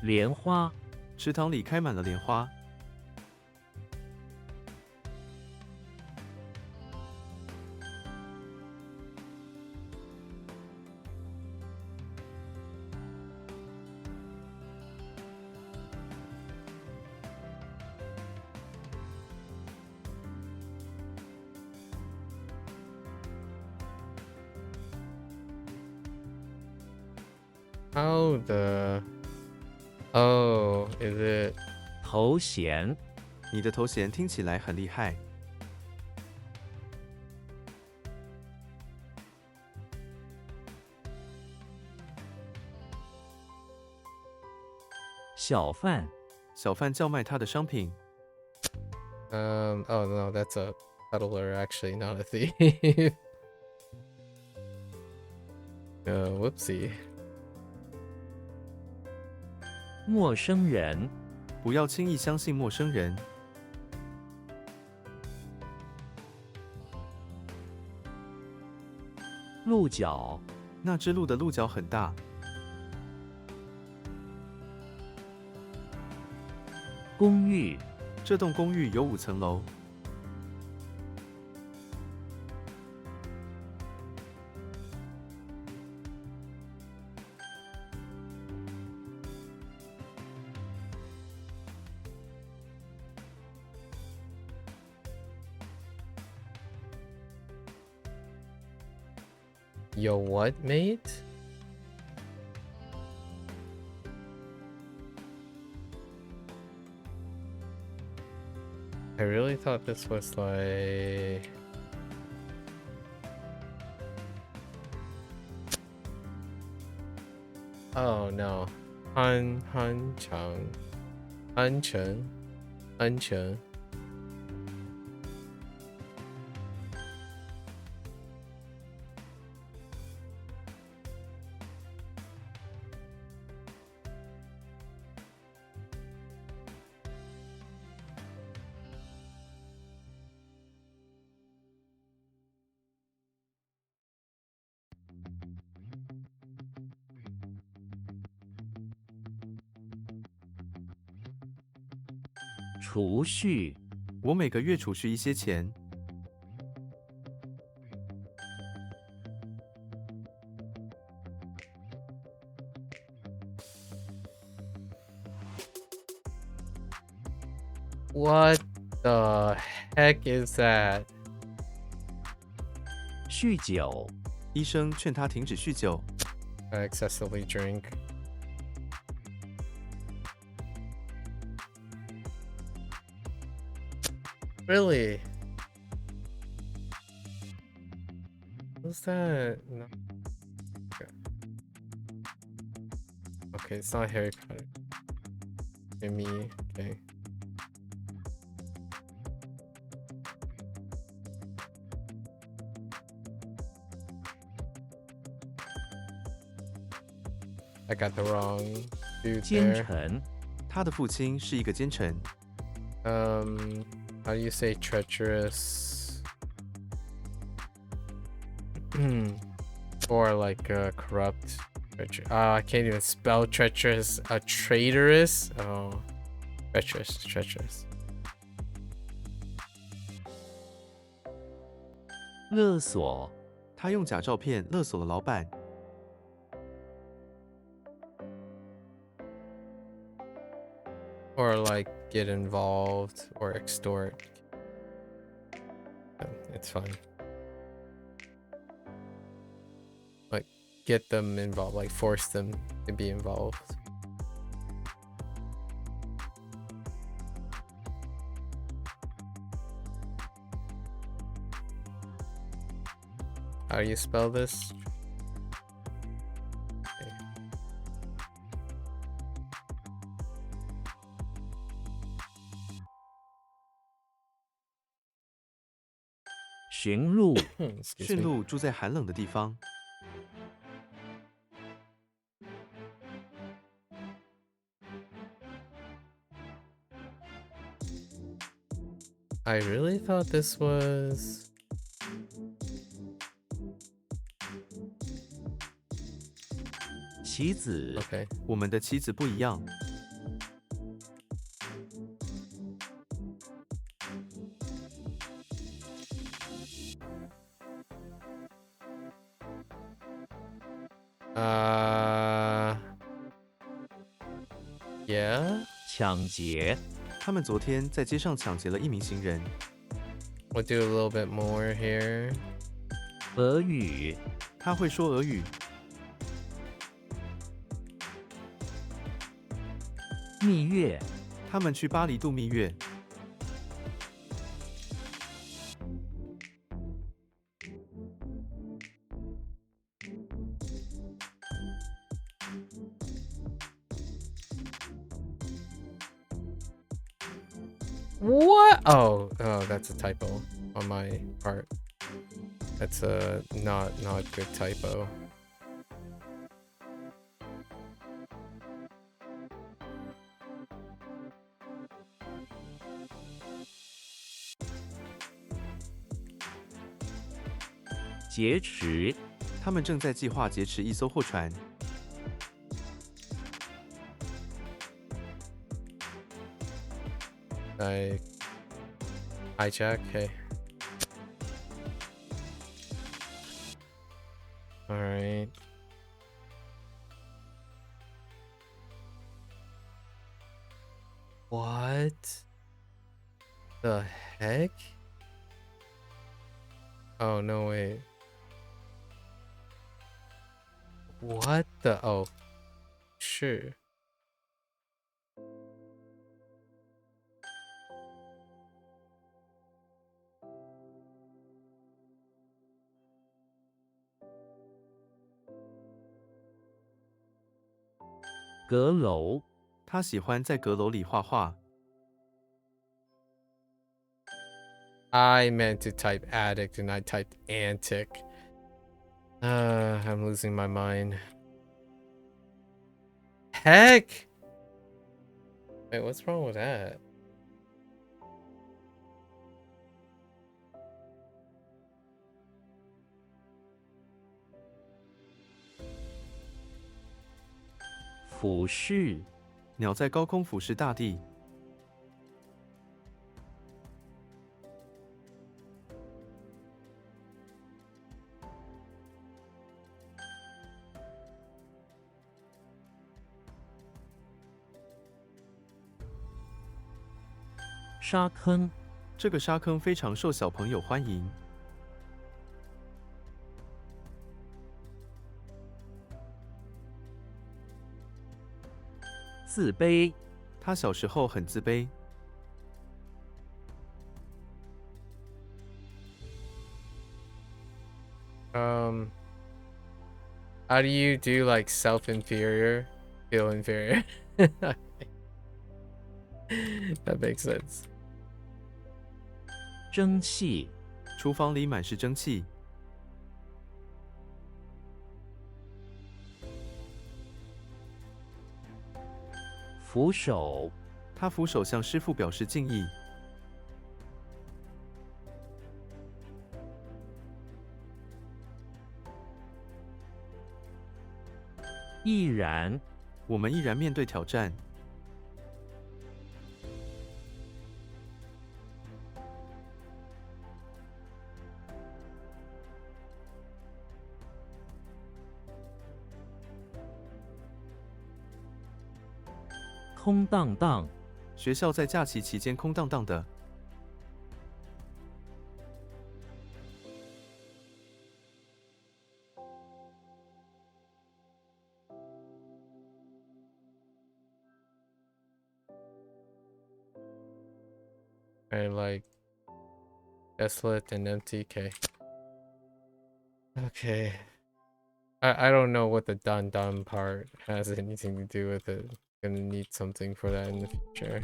莲花，池塘里开满了莲花。 How the... Oh, is it... 头衔，你的头衔听起来很厉害。小贩，小贩叫卖他的商品。 Oh no, that's a peddler actually, not a thief. Whoopsie. 陌生人，不要轻易相信陌生人。鹿角，那只鹿的鹿角很大。公寓，这栋公寓有5层楼。有 what mate? I really thought this was like... Oh no. Hancheng. Ancheng.储蓄，我每个月储蓄一些钱。What the heck is that? 酗酒，医生劝他停止酗酒。 I excessively drink. Really? What's that? No. Okay, it's not Harry Potter. Me, okay. I got the wrong dude 奸 there. 臣，他的父亲是一个奸臣。 How do you say treacherous? Or like corrupt? I can't even spell treacherous. Traitorous? Oh, treacherous. 勒索，他用假照片勒索了老板。 Or like get involved or extort. It's fun. Like get them involved, like force them to be involved. How do you spell this? Okay. 驯鹿， Excuse 驯 me. 鹿住在寒冷的地方。 I really thought this was... 棋子， Okay. 我们的妻子不一样。 Yeah? 抢劫，他们昨天在街上抢劫了1名行人。 We'll do a little bit more here. 俄语，他会说俄语。 蜜月，他们去巴黎度蜜月。 What? Oh, that's a typo on my part. That's a not good typo. "劫持，他们正在计划劫持一艘货船。Like hijack. Hey. All right. What the heck? Oh, no, wait. What the? Oh, sure.阁楼，他喜欢在阁楼里画画。 I meant to type addict and I typed antic. I'm losing my mind. Heck! Wait, what's wrong with that?俯视，鸟在高空俯视大地。沙坑，这个沙坑非常受小朋友欢迎。自卑，他小时候很自卑。 How do you do like self-inferior? Feel inferior? That makes sense. 蒸汽，厨房里满是蒸汽。扶手，他扶手向师傅表示敬意。 毅然，我们毅然面对挑战。 空荡荡，学校在假期期间空荡荡的。 Right, like desolate and empty. Okay. Okay. I don't know what the dun dun part has anything to do with it. Gonna need something for that in the future.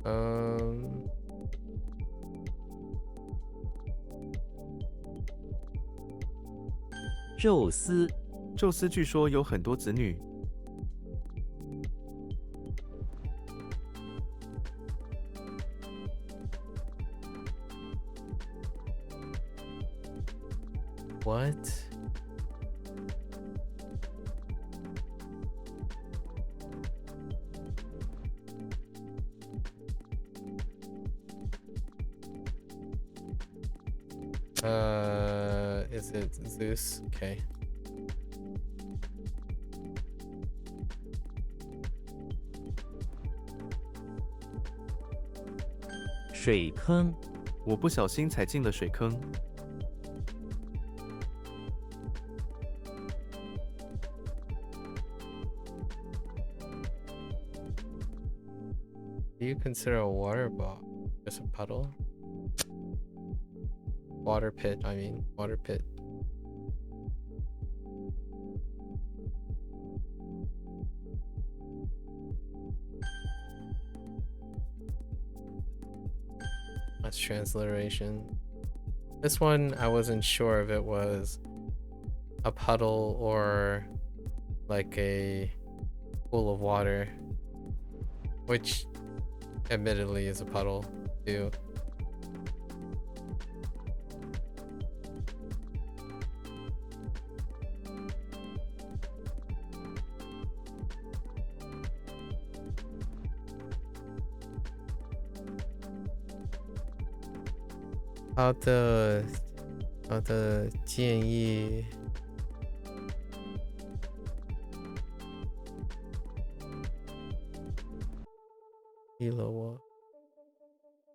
Um. 宙斯，宙斯据说有很多子女。 What? Is it Zeus? Okay. 水坑，我不小心踩进了水坑。 Do you consider a water ball just a puddle? Water pit, I mean, water pit. That's transliteration. This one, I wasn't sure if it was a puddle or like a pool of water, which admittedly is a puddle too. 好的建议。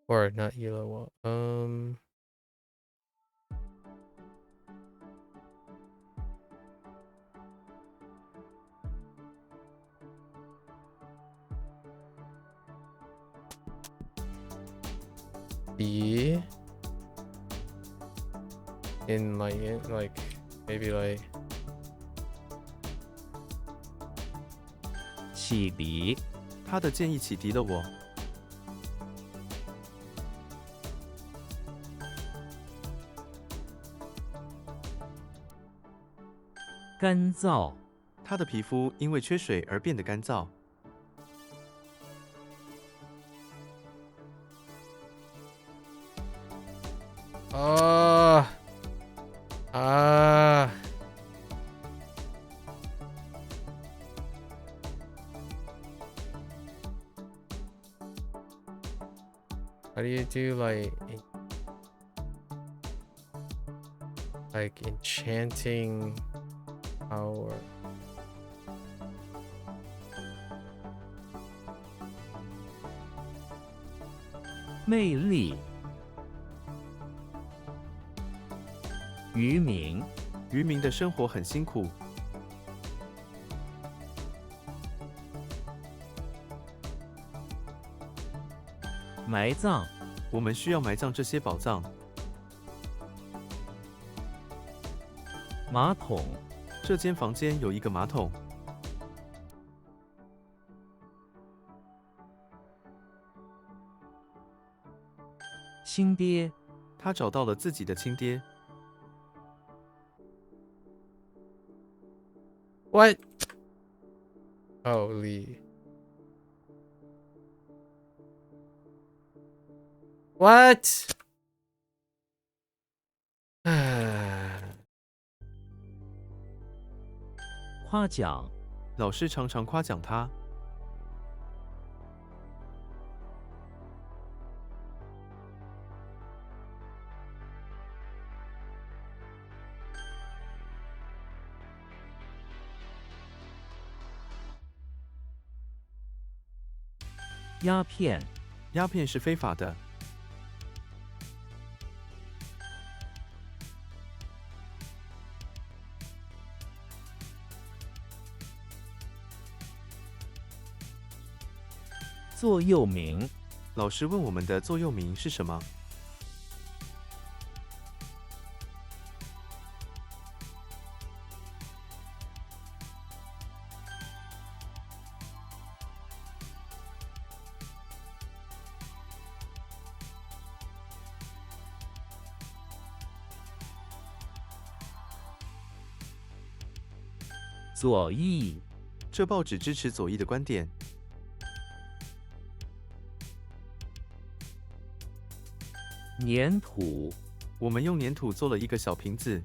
or not 依了我，be in like maybe like 启迪，他的建议启迪了我。干燥，他的皮肤因为缺水而变得干燥。How do you do like enchanting power? 魅力，渔民，渔民的生活很辛苦。埋葬，我们需要埋葬这些宝藏。马桶，这间房间有一个马桶。亲爹，他找到了自己的亲爹。What? Holy. What? 夸奖，老师常常夸奖他。鸦片，鸦片是非法的。座右铭，老师问我们的座右铭是什么？左翼，这报纸支持左翼的观点。粘土，我们用粘土做了一个小瓶子。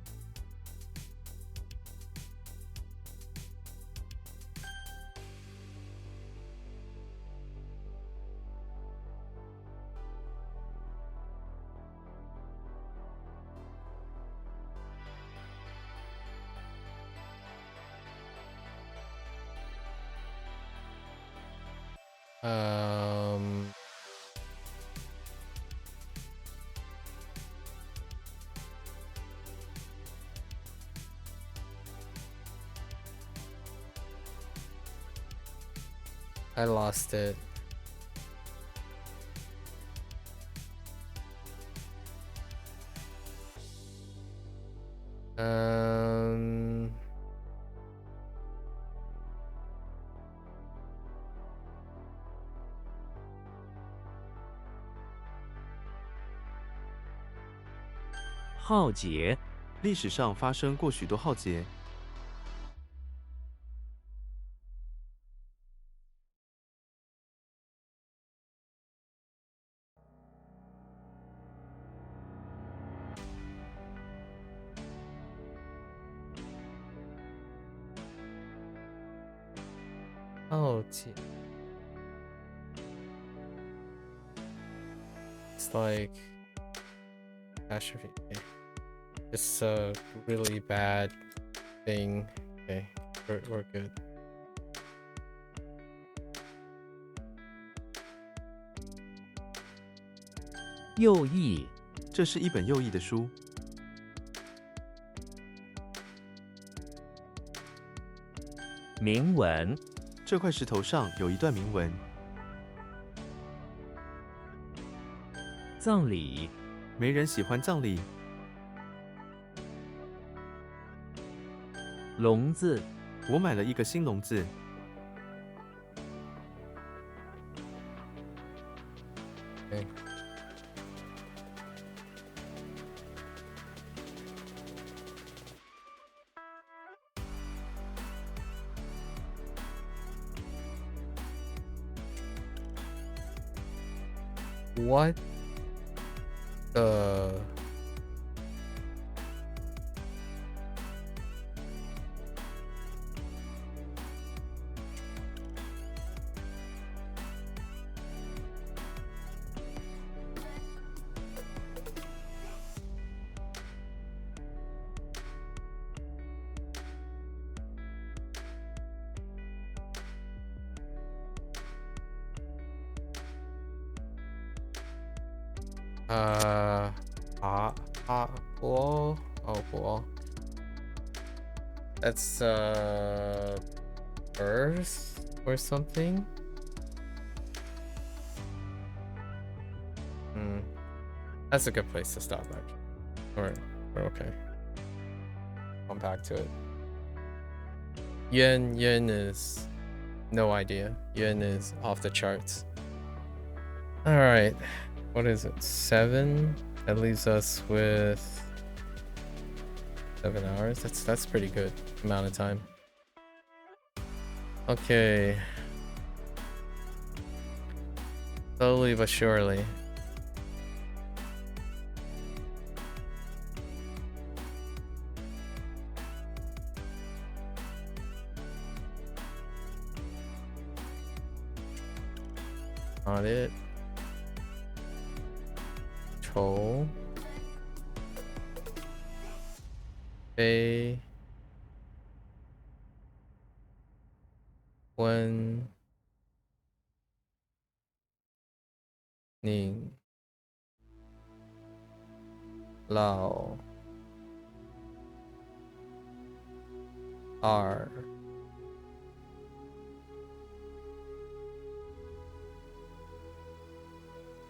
I lost it. Um, 浩劫，历史上发生过许多浩劫。浩劫 It's like Catastrophe. Okay. It's a really bad thing. Okay, we're good. 右翼，这是一本右翼的书。铭文，这块石头上有一段铭文。葬礼，没人喜欢葬礼。笼子，我买了一个新笼子。Okay. What the? Well, oh, well. That's Earth or something. That's a good place to stop, actually. We're okay. Come back to it. Yen is no idea. Yen is off the charts. All right, what is it? 7. That leaves us with 7 hours. That's pretty good amount of time. Okay. Slowly but surely. Not it. Troll. Bay. Wen. Ning. Lao. R.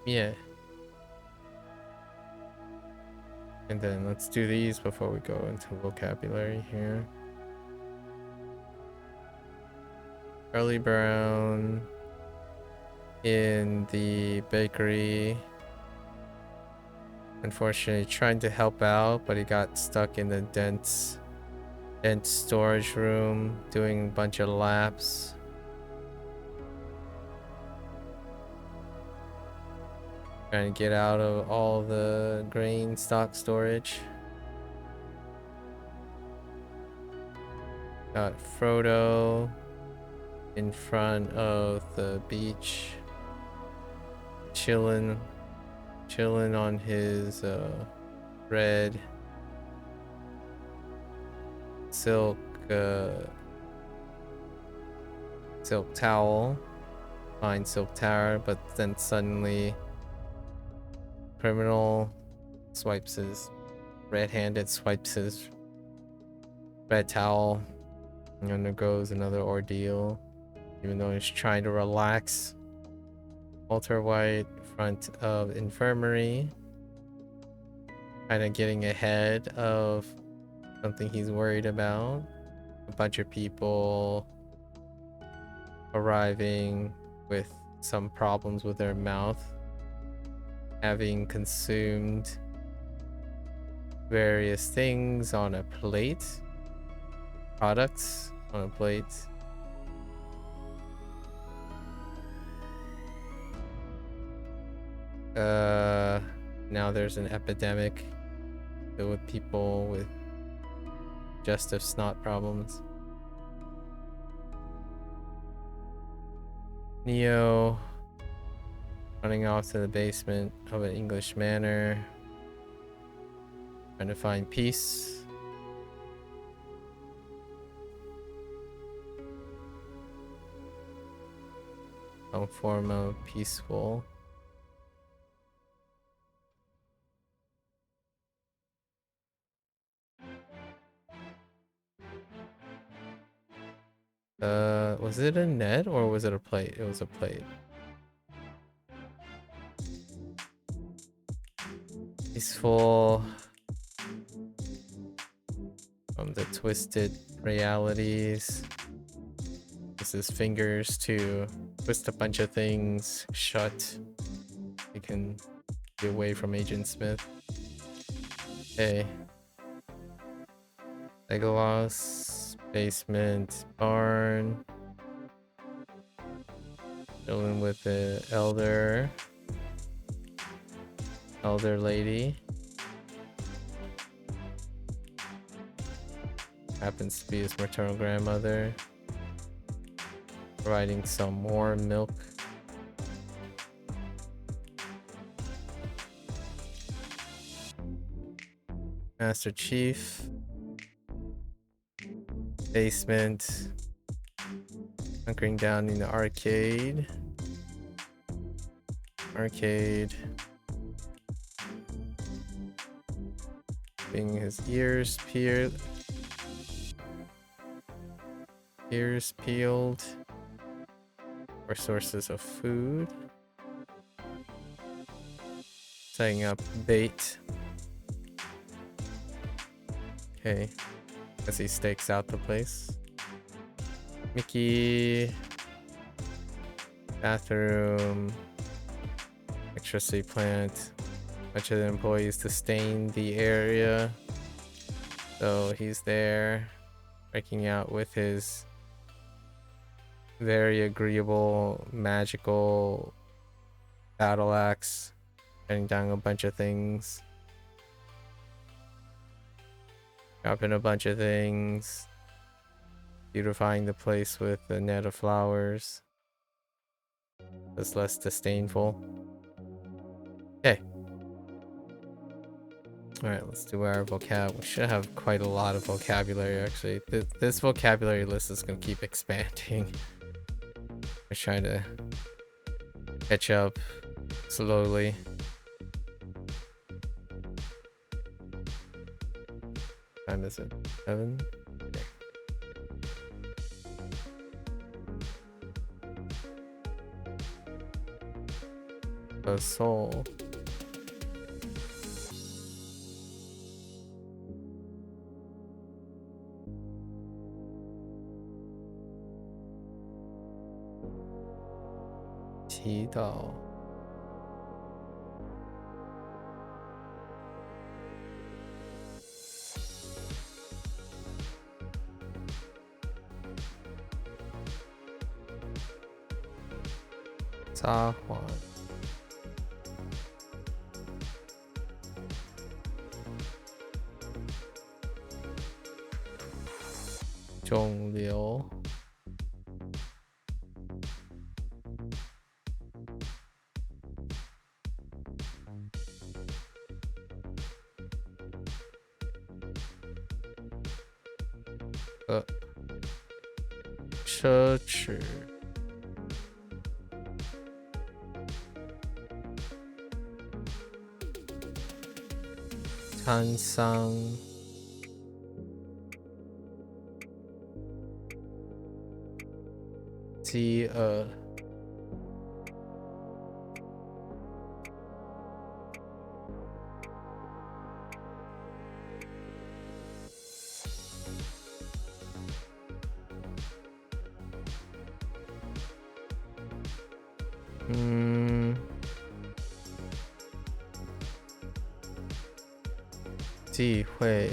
Yeah. And then let's do these before we go into vocabulary here. Charlie Brown in the bakery. Unfortunately, trying to help out, but he got stuck in the dense storage room doing a bunch of laps. Trying to get out of all the grain stock storage. Got Frodo in front of the beach, chilling on his red silk towel, fine silk tower, but then suddenly criminal swipes his red-handed swipes his red towel and undergoes another ordeal, even though he's trying to relax. Walter White, front of infirmary, kind of getting ahead of something he's worried about. A bunch of people arriving with some problems with their mouth, having consumed various things on a plate, products on a plate. Now there's an epidemic filled with people with digestive snot problems. Neo running off to the basement of an English manor. Trying to find peace. Some form of peaceful. Was it a net or was it a plate? It was a plate. Peaceful from the twisted realities. This is fingers to twist a bunch of things shut. You can be away from Agent Smith. Okay. Legolas, basement, barn. Chilling with the elder lady. Happens to be his maternal grandmother. Providing some more milk. Master Chief. Basement. Hunkering down in the arcade. Getting his ears peeled for sources of food. Setting up bait. Okay, as he stakes out the place. Mickey. Bathroom. Electricity plant. Bunch of the employees to stain the area. So he's there, breaking out with his very agreeable magical battle axe, cutting down a bunch of things, dropping a bunch of things, beautifying the place with a net of flowers. It's less disdainful. Okay. Alright, let's do our vocab. We should have quite a lot of vocabulary actually. This vocabulary list is going to keep expanding. We're trying to catch up slowly. What time is it? 7? Okay. The soul. Qi Dao. Zha Huan. Zhong Liu. Church. Tan Sang. Ji忌讳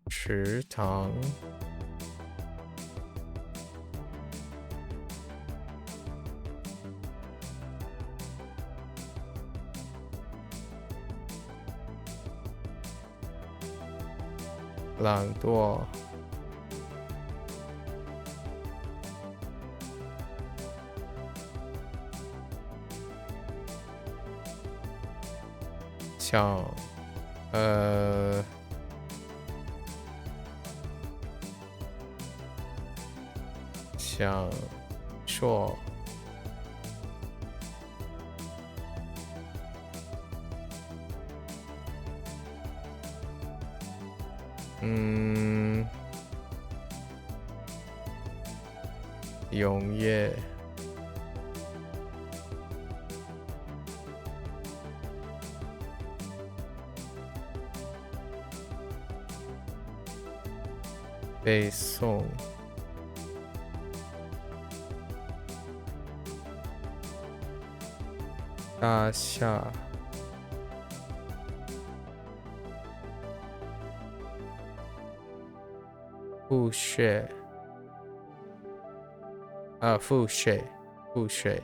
池塘懒惰想想说永业背诵大厦腹穴腹水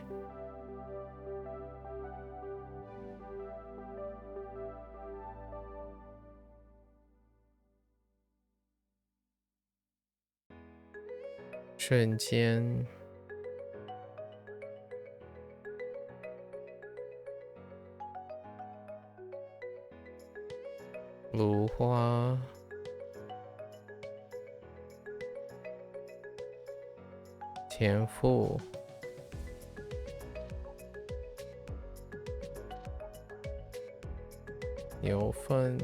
瞬间芦花田赋牛粪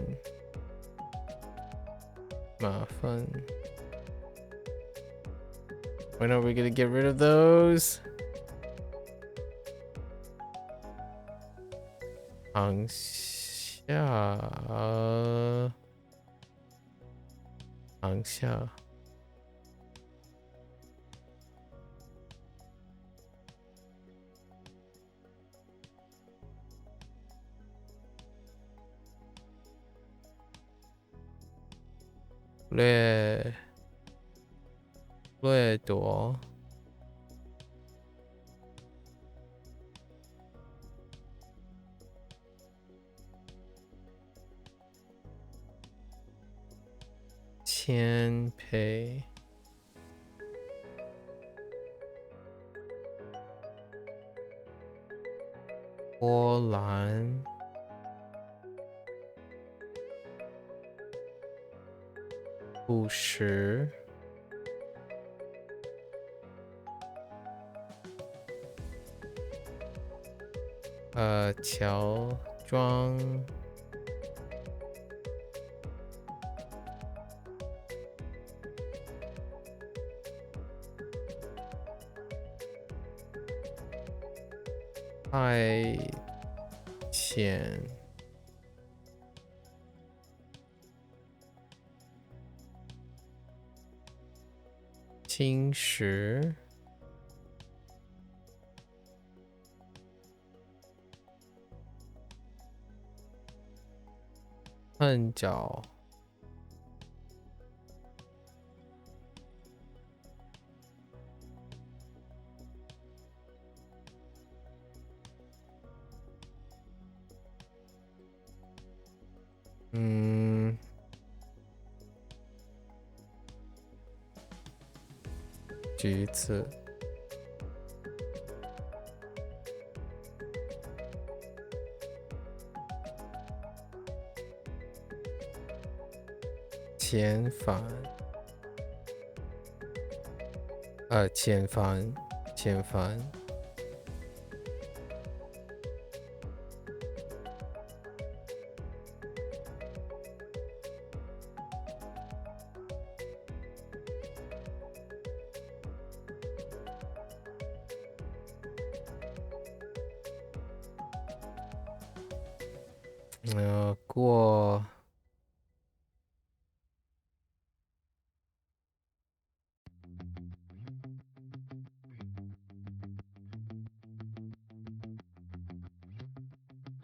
马粪 When are we gonna get rid of those? 航下掠夺谦卑波澜不实乔装派遣侵蚀碰角橘子遣返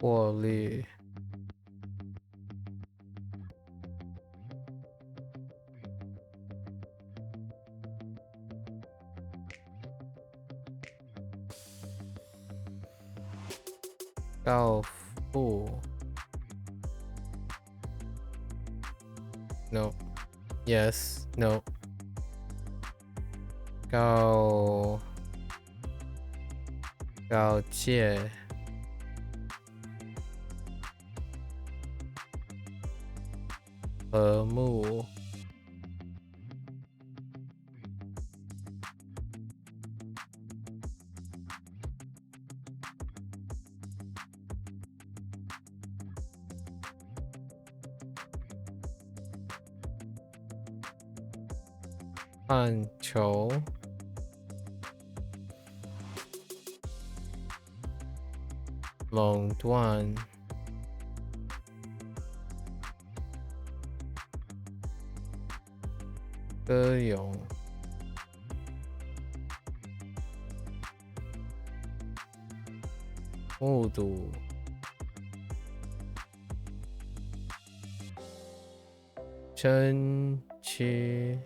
过滤告负 No Yes No 告诫和睦。范畴。垄断。歌咏。目睹。争取。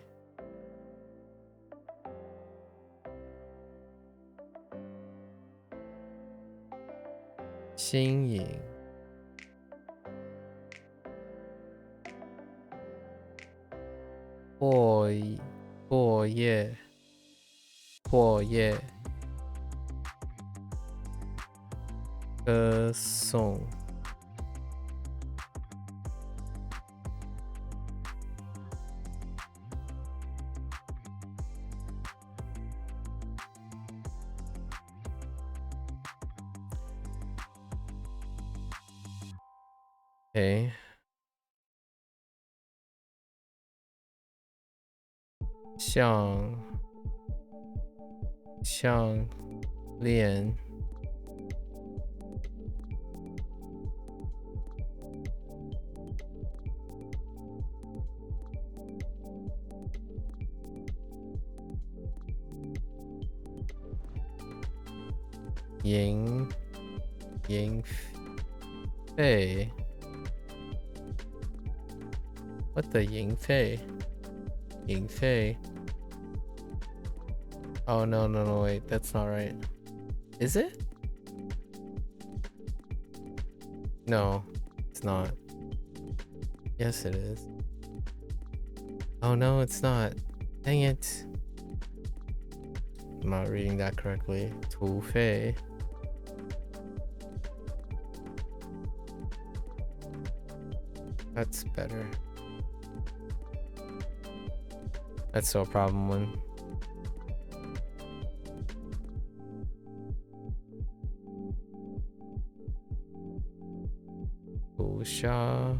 新颖。破业。歌颂。诶，项链。营费。What the 营费？营费。Oh no, wait, that's not right. Is it? No, it's not. Yes, it is. Oh no, it's not. Dang it. I'm not reading that correctly. 图费。That's better. That's still a problem one. 捕杀。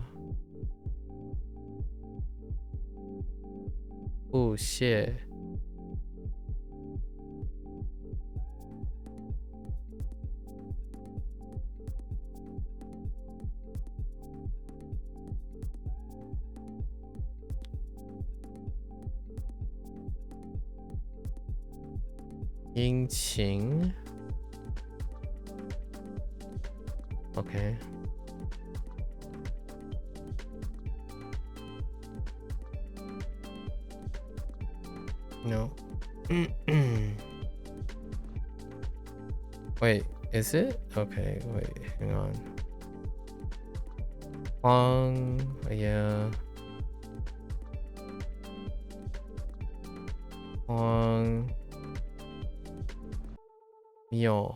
不屑。殷勤。Okay. No. Wait, is it? Okay, wait, hang on. Yeah. 荒谬。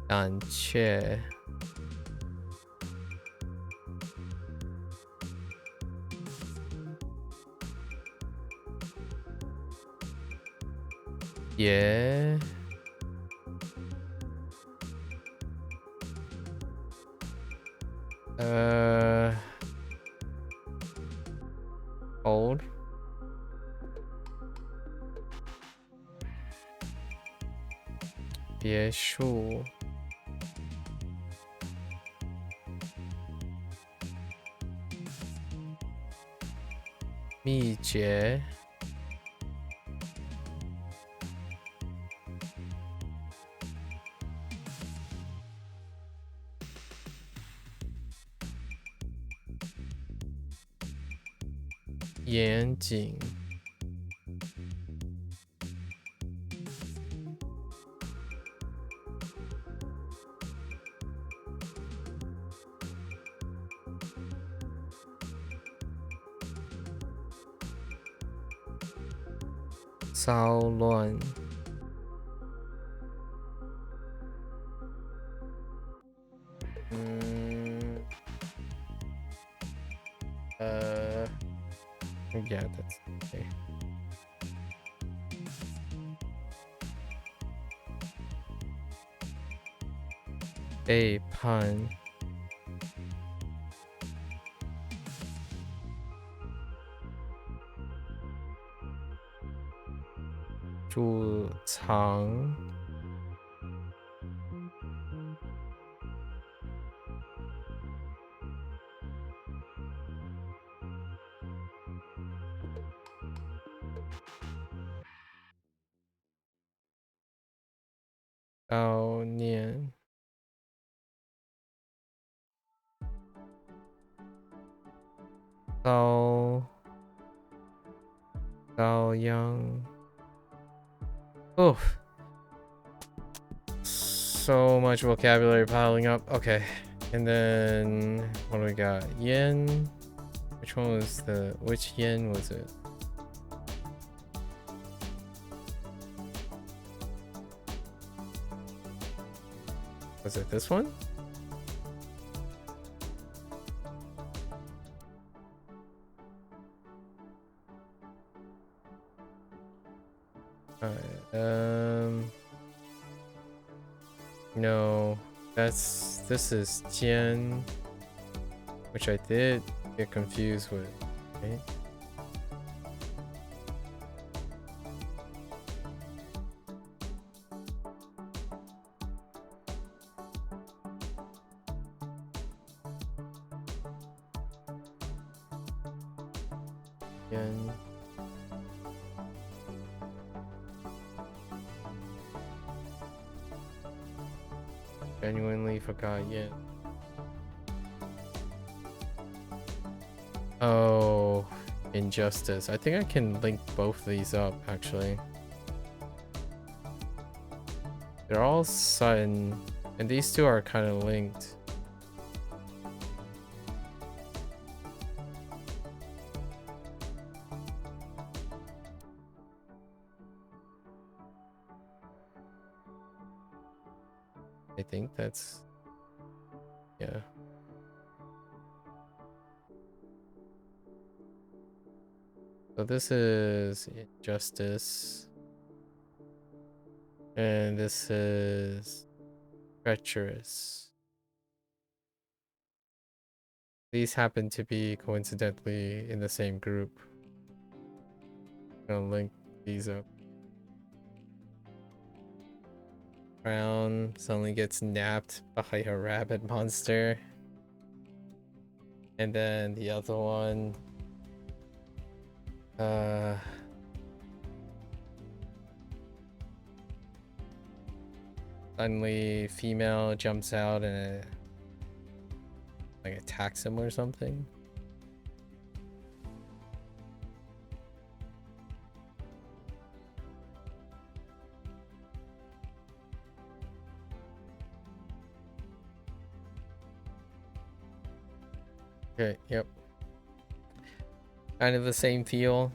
胆怯。也。old。别墅。秘诀。严谨。骚乱。Yeah, that's okay. 背叛。贮藏。悼念。遭殃。Oh, so much vocabulary piling up. Okay, and then what do we got? Yen. Which yen was it? Was it this one? No, this is Jian, which I did get confused with, right? Jian. Genuinely forgot yet. Oh, injustice. I think I can link both these up actually. They're all sudden, and these two are kind of linked. I think that's, yeah. So this is injustice. And this is treacherous. These happen to be coincidentally in the same group. I'm gonna link these up. Brown suddenly gets napped by a rabbit monster. And then the other one, suddenly female jumps out and like attacks him or something. Okay, yep. Kind of the same feel.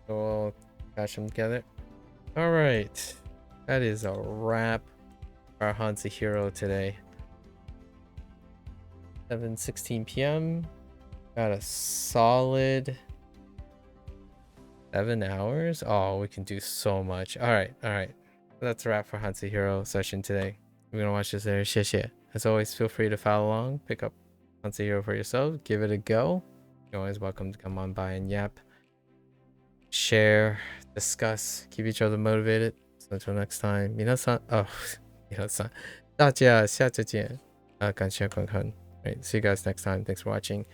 So we'll catch them together. Alright. That is a wrap for our HanziHero today. 7:16 p.m. Got a solid 7 hours. Oh, we can do so much. Alright. That's a wrap for HanziHero session today. If you're gonna watch this there, 谢谢. As always, feel free to follow along, pick up HanziHero for yourself, give it a go. You're always welcome to come on by and yap, share, discuss, keep each other motivated. So until next time, 皆さん, oh, 大家下次见. 感谢观看. Right, see you guys next time. Thanks for watching.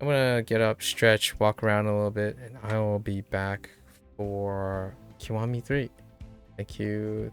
I'm gonna get up, stretch, walk around a little bit, and I will be back for Kiwami 3. Thank you.